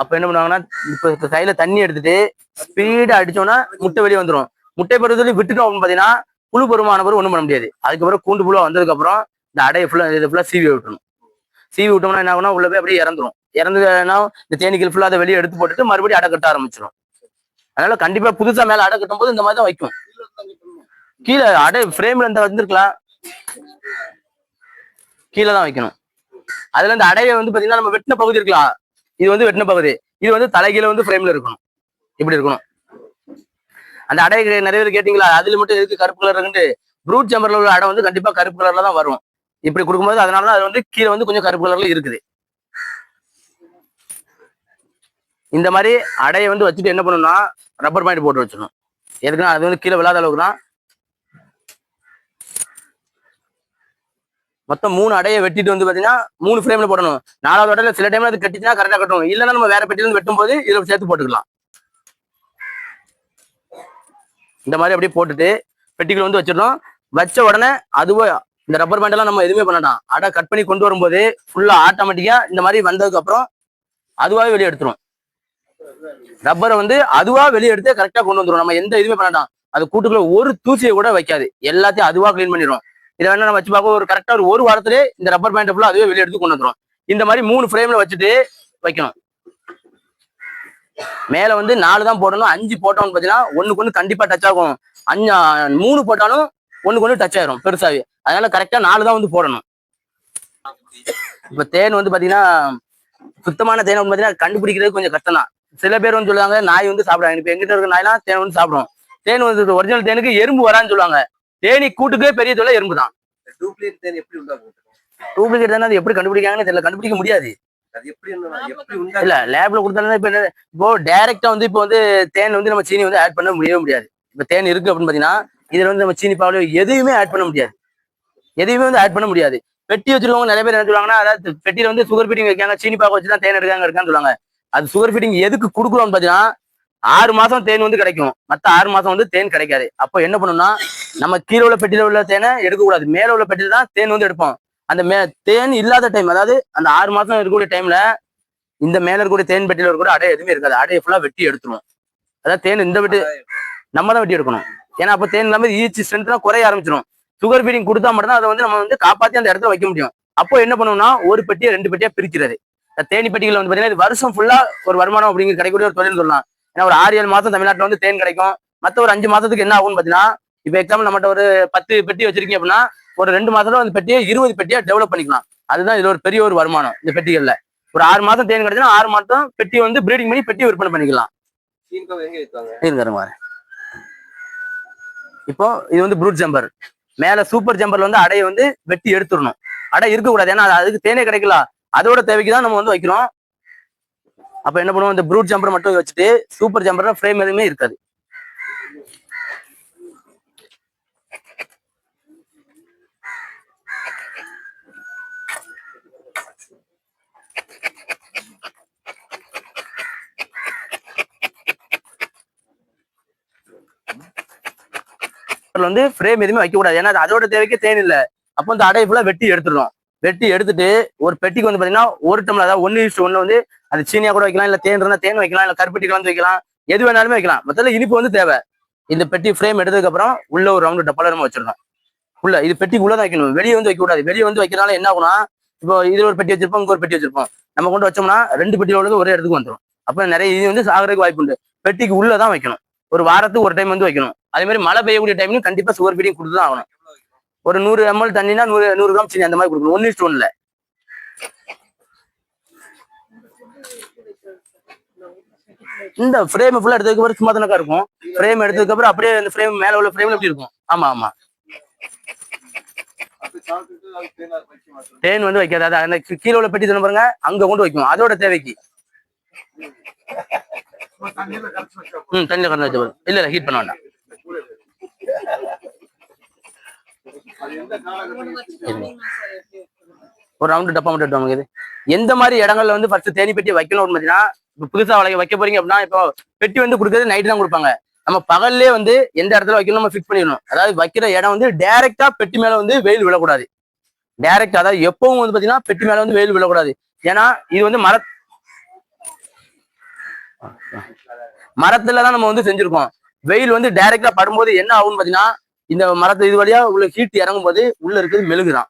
அப்ப என்ன பண்ணுவாங்கன்னா இப்ப கையில தண்ணி எடுத்துட்டு ஸ்பீடா அடிச்சோம்னா முட்டை வெளியே வந்துடும். முட்டை பருவத்துலயும் விட்டுட்டோம் அப்படின்னு பாத்தீங்கன்னா புழு பருவமான பிறகு ஒண்ணும் பண்ண முடியாது. அதுக்கப்புறம் கூண்டு புழு வந்ததுக்கு அப்புறம் இந்த அடையை ஃபுல்லா சீவி விட்டணும். சீவி விட்டோம்னா என்ன ஆகும்னா உள்ள போய் அப்படியே இறந்துரும். இறந்துனா இந்த தேனீக்கள் ஃபுல்லா அதை வெளியே எடுத்து போட்டுட்டு மறுபடியும் அடை கட்ட ஆரம்பிச்சிடும். அதனால கண்டிப்பா புதுசா மேல அடை கட்டும் போது இந்த மாதிரி தான் வைக்கும். கீழே அடை ஃப்ரேம்ல இந்த வந்துருக்கலாம், கீழே தான் வைக்கணும். அதுல இந்த அடையை வந்து பாத்தீங்கன்னா நம்ம வெட்டின பகுதி இருக்கலாம், இது வந்து வெட்டின பகுதி, இது வந்து தலைகீழ வந்து ஃப்ரேம்ல இருக்கணும். இப்படி இருக்கணும். அந்த அடை நிறைய பேர் கேட்டீங்களா, அதுல மட்டும் எதுக்கு கருப்பு கலர் இருக்குன்னு. ப்ரூட் ஜம்பர்ல உள்ள அடை வந்து கண்டிப்பா கருப்பு கலர்ல தான் வரும். இப்படி கொடுக்கும்போது அதனாலதான் அது வந்து கீழே வந்து கொஞ்சம் கருப்பு கலர்ல இருக்குது. இந்த மாதிரி அடையை வந்து வச்சுட்டு என்ன பண்ணணும்னா ரப்பர் பாயிண்ட் போட்டு வச்சிடணும். எதுக்குன்னா அது வந்து கீழே விழாத அளவுக்கு தான். மொத்தம் 3 அடையை வெட்டிட்டு வந்து பாத்தீங்கன்னா 3 ஃப்ரேம்ல போடணும். 4வது அடையில சில டைம்ல அது கட்டிச்சுன்னா கரெக்டா கட்டணும். இல்லைன்னா நம்ம வேற பெட்டில இருந்து வெட்டும் போது இதுல சேர்த்து போட்டுக்கலாம். இந்த மாதிரி அப்படியே போட்டுட்டு பெட்டிக்குள்ள வந்து வச்சிடணும். வச்ச உடனே அதுவோ இந்த ரப்பர் பேண்ட் எல்லாம் நம்ம எதுவுமே பண்ணலாம். அடை கட் பண்ணி கொண்டு வரும்போது ஃபுல்லா ஆட்டோமேட்டிக்கா இந்த மாதிரி வந்ததுக்கு அப்புறம் அதுவாவே வெளியே எடுத்துரும். ரப்பரை வந்து அதுவா வெளியே எடுத்து கரெக்டா கொண்டு வந்துடும். நம்ம எந்த இதுவுமே பண்ணலாம். அது கூட்டுக்குள்ள ஒரு தூசியை கூட வைக்காது, எல்லாத்தையும் அதுவா கிளீன் பண்ணிடும். இதை வேணா நம்ம வச்சு பார்க்க ஒரு கரெக்டா ஒரு வாரத்திலே இந்த ரப்பர் பேண்ட் ஃபுல்லா அதுவே வெளியே எடுத்து கொண்டு வந்துடும். இந்த மாதிரி 3 ஃப்ரேம்ல வச்சுட்டு வைக்கணும். மேல வந்து 4 தான் போடணும். 5 போட்டோம்னு பாத்தீங்கன்னா ஒண்ணுக்கு ஒண்ணு கண்டிப்பா டச் ஆகும். 3 போட்டாலும் ஒண்ணுக்கு ஒண்ணு டச் ஆயிரும் பெருசாவே. அதனால கரெக்டா 4 தான் வந்து போடணும். இப்ப தேன் வந்து பாத்தீங்கன்னா சுத்தமான தேன் வந்து பாத்தீங்கன்னா கண்டுபிடிக்கிறது கொஞ்சம் கஷ்டம் தான். சில பேர் வந்து சொல்லுவாங்க நாய் வந்து சாப்பிடுறாங்க. இப்ப எங்கிட்ட இருக்க நாயெல்லாம் தேன் வந்து சாப்பிடும். தேன் வந்து ஒரிஜினல் தேனுக்கு எறும்பு வரான்னு சொல்லுவாங்க. தேனி கூட்டுக்கே பெரிய தொல்லை எறும்பு தான். டூப்ளிகேட் தேன் எப்படி உண்டாகும்? டூப்ளிகேட் தேன் அது எப்படி கண்டுபிடிக்காங்கன்னு தெரியல, கண்டுபிடிக்க முடியாது. அது எப்படி உண்டாகும்? இல்ல லேப்ல கொடுத்தாலும் இப்போ டைரக்டா வந்து இப்போ வந்து தேன் வந்து நம்ம சீனி வந்து ஆட் பண்ண முடியவே முடியாது. இப்ப தேன் இருக்கு அப்படின்னு பாத்தீங்கன்னா இதுல வந்து நம்ம சீனி பாவல எதையுமே ஆட் பண்ண முடியாது. எதையுமே வந்து ஆட் பண்ண முடியாது. பெட்டி வச்சிருக்கவங்க நிறைய பேர் என்ன சொல்லுவாங்கன்னா, அதாவது பெட்டியில வந்து சுகர் ஃபீடிங் வைக்காங்க, சீனி பாக வச்சுதான் தேன் இருக்கான்னு சொல்லுவாங்க. அது சுகர் ஃபீடிங் எதுக்கு கொடுக்குறோம்னு பாத்தீங்கன்னா 6 மாசம் தேன் வந்து கிடைக்கும், மத்த 6 மாசம் வந்து தேன் கிடைக்காது. அப்போ என்ன பண்ணணும்னா நம்ம கீழே உள்ள பெட்டியில உள்ள தேனை எடுக்கக்கூடாது, மேல உள்ள பெட்டியில தான் தேன் வந்து எடுப்போம். அந்த தேன் இல்லாத டைம், அதாவது அந்த 6 மாசம் இருக்கக்கூடிய டைம்ல இந்த மேல இருக்கக்கூடிய தேன் பெட்டியில இருக்கக்கூடிய அடை எதுவுமே இருக்காது. அடையை ஃபுல்லா வெட்டி எடுத்துரும். அதாவது தேன் இந்த வெட்டி நம்ம தான் வெட்டி எடுக்கணும். ஏன்னா அப்போ தேன் இல்லாம ஈச் ஸ்ட்ரென்த் தான் குறைய ஆரம்பிச்சிடும். சுகர் ஃபீடிங் கொடுத்தா மட்டும் தான் அதை வந்து நம்ம வந்து காப்பாத்தி அந்த இடத்துல வைக்க முடியும். அப்போ என்ன பண்ணுவோம்னா ஒரு பெட்டியை 2 பெட்டியா பிரிக்கிறது. தேனி பெட்டிகள் வந்து பாத்தீங்கன்னா வருஷம் ஃபுல்லா ஒரு வருமானம் அப்படிங்கிற கிடைக்கக்கூடிய ஒரு தொழில் சொல்லலாம். ஏன்னா ஒரு 6-7 மாசம் தமிழ்நாட்டுல வந்து தேன் கிடைக்கும். மத்த ஒரு 5 மாசத்துக்கு என்ன ஆகும்னு பாத்தீங்கன்னா, இப்ப எக்ஸாம்பிள் நம்மகிட்ட ஒரு 10 பெட்டி வச்சிருக்கீங்க அப்படின்னா ஒரு 2 மாசத்துல அந்த பெட்டியை 20 பெட்டியா டெவலப் பண்ணிக்கலாம். அதுதான் இதுல ஒரு பெரிய ஒரு வருமானம். இந்த பெட்டிகள்ல ஒரு 6 மாசம் தேன் கிடைச்சுன்னா 6 மாசம் பெட்டி வந்து பிரீடிங் பண்ணி பெட்டி விற்பனை பண்ணிக்கலாம். இப்போ இது வந்து ப்ரூட் ஜம்பர். மேல சூப்பர் ஜம்பர்ல வந்து அடையை வந்து வெட்டி எடுத்துடணும். அடை இருக்கக்கூடாது, ஏன்னா அதுக்கு தேனே கிடைக்கல, அதோட தேவைக்கு தான் நம்ம வந்து வைக்கிறோம். அப்ப என்ன பண்ணுவோம், இந்த ப்ரூட் ஜம்பர் மட்டும் வச்சுட்டு சூப்பர் ஜம்பர்ல ஃப்ரேம் எதுவுமே இருக்காது. வந்து ஃப்ரேம் எதுவுமே வைக்க கூடாது, ஏன்னா அதோட தேவைக்கு தேன் இல்லை. அப்போ இந்த அடையை ஃபுல்லா வெட்டி எடுத்துடுறோம். வெட்டி எடுத்துட்டு ஒரு பெட்டிக்கு வந்து பாத்தீங்கன்னா ஒரு டம்ளர், அதாவது 1:1 வந்து அது சீனியா கூட வைக்கலாம், இல்ல தேன் இருந்தா தேன் வைக்கலாம், இல்ல கருப்பட்டி கலந்து வைக்கலாம், எது வேணாலுமே வைக்கலாம். மொத்தத்துல இனிப்பு வந்து தேவை. இந்த பெட்டி ஃப்ரேம் எடுத்ததுக்கு அப்புறம் உள்ள ஒரு ரவுண்டு டப்பால நம்ம வச்சிருக்கோம். உள்ள இது பெட்டிக்கு உள்ளதான் வைக்கணும், வெளியே வந்து வைக்க கூடாது. வெளியே வந்து வைக்கிறனால என்ன ஆகும்னா, இப்போ இதுல ஒரு பெட்டி வச்சிருப்போம், இங்க ஒரு பெட்டி வச்சிருப்போம். நம்ம கொண்டு வச்சோம்னா 2 பெட்டியில உள்ளது ஒரே இடத்துக்கு வந்துடும். அப்ப நிறைய இது வந்து சாகிறதுக்கு வாய்ப்பு உண்டு. பெட்டிக்கு உள்ளதான் வைக்கணும். ஒரு வாரத்துக்கு ஒரு டைம் வந்து வைக்கணும். அதே மாதிரி மழை பெய்யக்கூடிய டைம்லையும் கண்டிப்பா சுகர் ஃபீடிங் கொடுத்துதான் ஆகணும். ஒரு 100 ml தண்ணினா 100 கிராம் சீனி அந்த மாதிரி கொடுக்கணும். 1:1. இந்த ஃப்ரேம் ஃபுல்லா எடுத்ததுக்கு அப்புறம் சும்மா தானக்கா இருக்கும். ஃப்ரேம் எடுத்ததுக்கு அப்புறம் அப்படியே அந்த ஃப்ரேம் மேல உள்ள ஃப்ரேம்ல எப்படி இருக்கும். ஆமா ஆமா, தேன் வந்து வைக்காது. அந்த கீழே உள்ள பெட்டி தானே பாருங்க, அங்க கொண்டு வைக்கும் அதோட தேவைக்கு. தண்ணியில கலந்து வச்சு இல்ல ஹீட் பண்ண வேண்டாம். ஒரு ரவுண்டு டப்பா மட்டும் எடுத்து இது எந்த மாதிரி இடங்கள்ல வந்து ஃபர்ஸ்ட் தேனி பெட்டி வைக்கணும் அப்படின்னா, இப்போ புதுசா வைக்க போறீங்க அப்படின்னா, இப்போ பெட்டி வந்து கொடுக்கறது நைட்டு தான் கொடுப்பாங்க. நம்ம பகல்லே வந்து எந்த இடத்துல வைக்கணும் நம்ம ஃபிக்ஸ் பண்ணிடணும். அதாவது வைக்கிற இடம் வந்து டைரக்டா பெட்டி மேல வந்து வெயில் விழக்கூடாது. டைரக்டா, அதாவது எப்பவும் வந்து பாத்தீங்கன்னா பெட்டி மேல வந்து வெயில் விழக்கூடாது. ஏன்னா இது வந்து மரத்துலதான் நம்ம வந்து செஞ்சிருக்கோம். வெயில் வந்து டைரக்டா படும்போது என்ன ஆகும்னு பாத்தீங்கன்னா, இந்த மரத்து இது வழியா உள்ள ஹீட் இறங்கும் போது உள்ள இருக்கிறது மெழுகுதான்.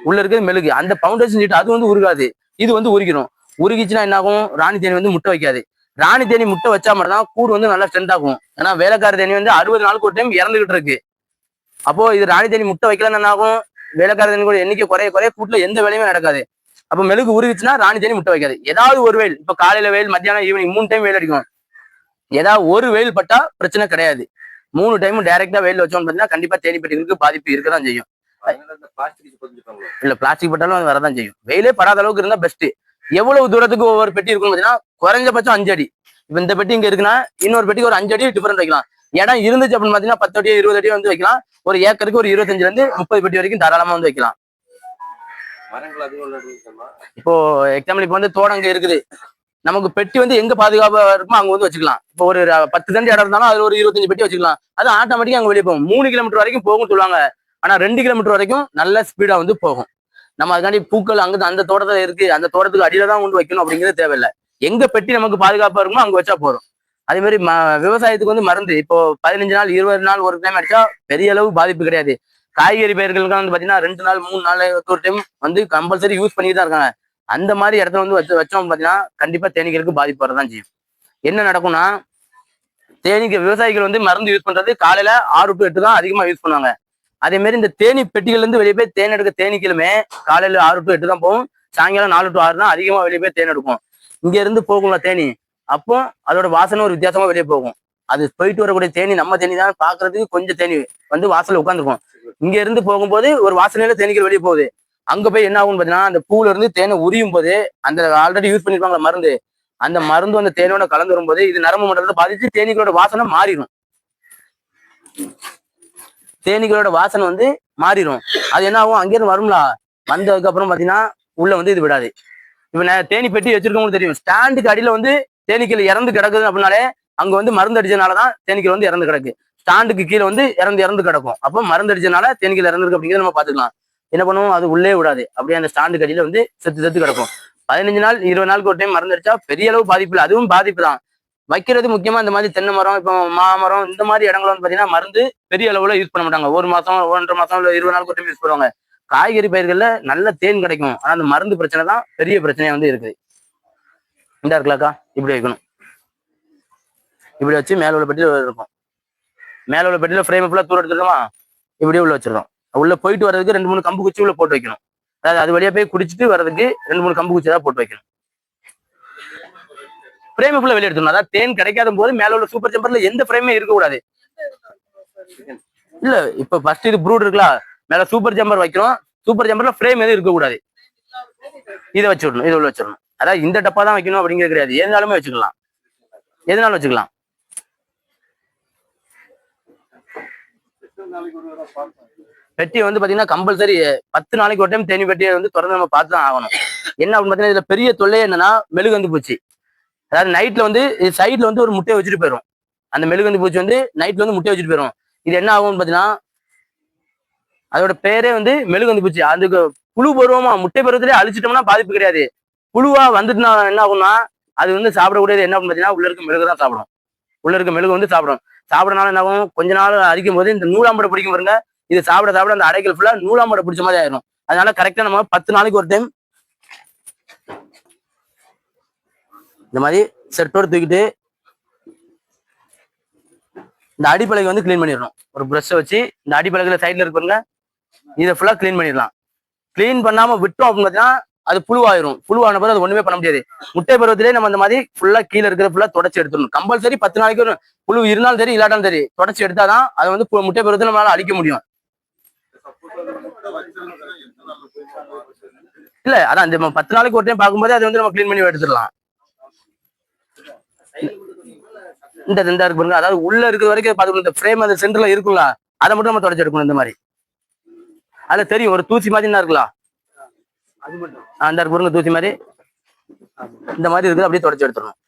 உள்ள இருக்கிறது மெழுகு, அந்த பவுண்டேஷன் ஹீட் அது வந்து உருகாது, இது வந்து உருகிடும். உருகிச்சுன்னா என்ன ஆகும், ராணி தேனி வந்து முட்டை வைக்காது. ராணி தேனி முட்டை வச்சா மட்டும் தான் கூடு வந்து நல்லா ஸ்ட்ரென்த் ஆகும். ஏன்னா வேலைக்கார தேனி வந்து 60 நாளுக்கு ஒரு டைம் இறந்துகிட்டு இருக்கு. அப்போ இது ராணி தேனி முட்டை வைக்கலன்னு என்ன ஆகும், வேலைக்கார தேனி கூட எண்ணிக்கை குறைய கூட்டுல எந்த வேலையுமே நடக்காது. அப்போ மெழுகு உருகிச்சுன்னா ராணி தேனி முட்டை வைக்காது. ஏதாவது ஒரு வெயில், இப்போ காலையில வெயில், மத்தியானம், ஈவினிங் 3 டைம் வெயில் அடிக்கும். ஏதாவது ஒரு வெயில் பட்டா பிரச்சனை கிடையாது. 3 டைமும் டைரக்டா வெயில் வச்சோம்னு பார்த்தீங்கன்னா கண்டிப்பா தேனி பெட்டிகளுக்கு பாதிப்பு இருக்கதான் செய்யும். இல்ல பிளாஸ்டிக் பட்டாலும் அது வரதான் செய்யும். வெயிலே படாத அளவுக்கு இருந்தா பெஸ்ட். எவ்வளவு தூரத்துக்கு ஒவ்வொரு பெட்டி இருக்கும் பாத்தீங்கன்னா, குறைஞ்சபட்சம் 5 அடி. இப்ப இந்த பெட்டி இங்க இருக்குன்னா இன்னொரு பெட்டிக்கு ஒரு 5 அடி டிஃபரெண்ட் வைக்கலாம். இடம் இருந்துச்சு அப்படின்னு பாத்தீங்கன்னா 10 அடி 20 அடி வந்து வைக்கலாம். ஒரு ஏக்கருக்கு ஒரு 25ல இருந்து 30 பெட்டி வரைக்கும் தாராளமா வந்து வைக்கலாம். இப்போ எக்ஸாம்பிள் இப்போ வந்து தோடங்க இருக்குது, நமக்கு பெட்டி வந்து எங்க பாதுகாப்பா இருக்குமோ அங்க வந்து வச்சுக்கலாம். இப்போ ஒரு 10 சென்ட் இடம் இருந்தாலும் அதுல ஒரு 25 பெட்டி வச்சுக்கலாம். அது ஆட்டோமேட்டிக்கா அங்க வெளியே போகும். 3 கிலோமீட்டர் வரைக்கும் போகும் சொல்லுவாங்க. ஆனா 2 கிலோமீட்டர் வரைக்கும் நல்ல ஸ்பீடா வந்து போகும். நம்ம அதுக்காண்டி பூக்கள் அங்க அந்த தோட்டத்துல இருக்கு, அந்த தோட்டத்துக்கு அடியில தான் கொண்டு வைக்கணும் அப்படிங்கிறது தேவையில்லை. எங்க பெட்டி நமக்கு பாதுகாப்பா இருக்குமோ அங்க வச்சா போதும். அதே மாதிரி விவசாயத்துக்கு வந்து மருந்து இப்போ 15 நாள் 20 நாள் ஒரு டைம் அடிச்சா பெரிய அளவு பாதிப்பு கிடையாது. காய்கறி பயிர்களுக்கு வந்து பாத்தீங்கன்னா 2 நாள் 3 நாள் ஒரு டைம் வந்து கம்பல்சரி யூஸ் பண்ணிட்டு தான் இருக்காங்க. அந்த மாதிரி இடத்துல வந்து வச்சோம் பாத்தீங்கன்னா கண்டிப்பா தேனீக்களுக்கு பாதிப்பு வரதான் செய்யும். என்ன நடக்கும்னா தேனீக்கு விவசாயிகள் வந்து மருந்து யூஸ் பண்றது காலையில 6 to 8 தான் அதிகமா யூஸ் பண்ணுவாங்க. அதே மாதிரி இந்த தேனி பெட்டிகள்ல இருந்து வெளியே போய் தேன் எடுக்க தேனீக்களுமே காலையில 6 to 8 தான் போகும். சாயங்காலம் 4 to 6 தான் அதிகமா வெளியே போய் தேன் எடுக்கும். இங்க இருந்து போகும்ல தேனி, அப்போ அதோட வாசனை ஒரு வித்தியாசமா வெளியே போகும். அது போயிட்டு வரக்கூடிய தேனி நம்ம தேனி தான் பாக்குறதுக்கு கொஞ்சம் தேனி வந்து வாசல்ல உட்காந்துருக்கும். இங்க இருந்து போகும்போது ஒரு வாசனையில தேனீக்கள் வெளியே போகுது. அங்க போய் என்ன ஆகும்னு பாத்தீங்கன்னா அந்த பூல இருந்து தேனை உரியும் போது அந்த ஆல்ரெடி யூஸ் பண்ணிருப்பாங்களா மருந்து, அந்த மருந்து அந்த தேனோட கலந்து வரும்போது இது நரம்பு மண்டலத்தை பாதிச்சு தேனீக்களோட வாசனை மாறிடும். தேனீக்களோட வாசனை வந்து மாறிடும். அது என்ன ஆகும், அங்கிருந்து வரும்ல, வந்ததுக்கு அப்புறம் பாத்தீங்கன்னா உள்ள வந்து இது விடாது. இப்ப தேனி பெட்டி வச்சிருக்கவங்களுக்கு தெரியும், ஸ்டாண்டுக்கு அடியில வந்து தேனீக்கள் இறந்து கிடக்குது அப்படின்னாலே அங்க வந்து மருந்து அடிச்சதுனாலதான் தேனீக்கள் வந்து இறந்து கிடக்கு. ஸ்டாண்டுக்கு கீழே வந்து இறந்து கிடக்கும். அப்போ மருந்து அடிச்சதுனால தேனீக்கள் இறந்துருக்கு அப்படிங்கிறத நம்ம பாத்துக்கலாம். என்ன பண்ணுவோம், அது உள்ளே விடாது, அப்படியே அந்த ஸ்டாண்டுக்கு அடியில வந்து செத்து கிடக்கும். 15 நாள் 20 நாளுக்கு ஒரு டைம் மருந்து அடிச்சா பெரிய அளவு பாதிப்பு இல்லை, அதுவும் பாதிப்பு தான். வைக்கிறது முக்கியமா இந்த மாதிரி தென்னை மரம், இப்போ மாமரம், இந்த மாதிரி இடங்கள் வந்து பாத்தீங்கன்னா மருந்து பெரிய அளவுல யூஸ் பண்ண மாட்டாங்க. 1 மாசம் 1.5 மாசம் இல்ல 20 நாளுக்கு ஒரு டைம் யூஸ் பண்ணுவாங்க. காய்கறி பயிர்கள்ல நல்ல தேன் கிடைக்கும். ஆனா அந்த மருந்து பிரச்சனை தான் பெரிய பிரச்சனையா வந்து இருக்குது. இந்த இருக்கலாக்கா இப்படி வைக்கணும், இப்படி வச்சு மேல உள்ள பெட்டியில இருக்கும். மேல உள்ள பெட்டியில ஃப்ரேம் ஃபுல்லா தூர எடுத்துட்டோமா, இப்படியே உள்ள வச்சிருக்கோம். உள்ள போயிட்டு வர்றதுக்கு 2-3 கம்பு குச்சி உள்ள போட்டு வைக்கணும். அதாவது அது வழியா போய் குடிச்சிட்டு வர்றதுக்கு 2-3 கம்பு குச்சி தான் போட்டு வைக்கணும். ஃப்ரேம் ஃபுல்லா வெளியே எடுத்துடணும். அதாவது தேன் கிடைக்காத போது மேல உள்ள சூப்பர் ஜம்பர்ல எந்த ஃப்ரேமே இருக்கக்கூடாது. இல்ல இப்ப ஃபர்ஸ்ட் இது ப்ரூட் இருக்கலாம், மேல சூப்பர் ஜம்பர் வைக்கிறோம். சூப்பர் ஜம்பர்ல ஃப்ரேம் எதுவும் இருக்கக்கூடாது. இதை வச்சு விடணும், இதை உள்ள வச்சிடணும். அதாவது இந்த டப்பா தான் வைக்கணும் அப்படிங்கிறது கிடையாது, எதுனாலுமே வச்சுக்கலாம், எதுனாலும் வச்சுக்கலாம். பெட்டி வந்து பாத்தீங்கன்னா கம்பல்சரி 10 நாளைக்கு ஒரு டைம் தேனி பெட்டியை வந்து தொடர்ந்து நம்ம பார்த்து தான் ஆகணும். என்ன அப்படின்னு பாத்தீங்கன்னா இதுல பெரிய தொல்லையே என்னன்னா மெழுகுந்து பூச்சி. அதாவது நைட்ல வந்து சைட்ல வந்து ஒரு முட்டையை வச்சுட்டு போயிடும். அந்த மெழுகுந்து பூச்சி வந்து நைட்ல வந்து முட்டையை வச்சுட்டு போயிடும். இது என்ன ஆகும்னு பாத்தீங்கன்னா அதோட பேரே வந்து மெழுகுந்து பூச்சி. அதுக்கு புழு பருவமா முட்டை பருவத்திலே அழிச்சிட்டோம்னா பாதிப்பு கிடையாது. புழுவா வந்துட்டுனா என்ன ஆகும்னா அது வந்து சாப்பிடக்கூடியது என்ன அப்படின்னு பாத்தீங்கன்னா உள்ள இருக்க மெழுகு தான் சாப்பிடும். உள்ள இருக்க மெழுகு வந்து சாப்பிடும். சாப்பிடனால என்ன ஆகும், கொஞ்ச நாள் அரிக்கும் போது இந்த நூலாம்படை பிடிக்கும் பாருங்க, இது சாப்பிட அந்த அடைகள் ஃபுல்லா நூலாம்படை பிடிச்ச மாதிரி ஆயிரும். அதனால கரெக்டா நம்ம 10 நாளைக்கு ஒரு டைம் இந்த மாதிரி செட்டோடு தூக்கிட்டு இந்த அடிப்பலகை வந்து கிளீன் பண்ணிடணும். ஒரு ப்ரஷ்ஷை வச்சு இந்த அடிப்பலகையில சைட்ல இருப்பாங்க, இதை ஃபுல்லா கிளீன் பண்ணிடலாம். கிளீன் பண்ணாம விட்டோம் அப்படின்னு பாத்தீங்கன்னா அது புழுவாயிரும். புழுவான போது அது ஒண்ணுமே பண்ண முடியாது. முட்டை பருவத்திலே நம்ம இந்த மாதிரி ஃபுல்லா கீழே இருக்கிற ஃபுல்லா தொடச்சி எடுத்துடணும். கம்பல்சரி 10 நாளைக்கு ஒரு புழு இருந்தாலும் சரி இல்லாட்டாலும் சரி தொடச்சி எடுத்தாதான் அதை வந்து முட்டை பருவத்தில் நம்மளால அழிக்க முடியும். இல்ல அதான் இந்த 10 நாளைக்கு ஒரு டைம் பார்க்கும்போது அதை வந்து நம்ம கிளீன் பண்ணி எடுத்துடலாம். இந்த இருக்கு பாருங்க, அதாவது உள்ள இருக்கிற வரைக்கும் பாத்துக்கணும். இந்த ஃப்ரேம் அந்த சென்டர்ல இருக்குல்ல, அதை மட்டும் நம்ம தொடச்சி எடுக்கணும். இந்த மாதிரி அதுல தெரியும் ஒரு தூசி மாதிரி தான் இருக்கலாம், அந்த பாருங்க தூசி மாதிரி இந்த மாதிரி இருக்குது, அப்படியே தொடச்சி எடுத்துடணும்.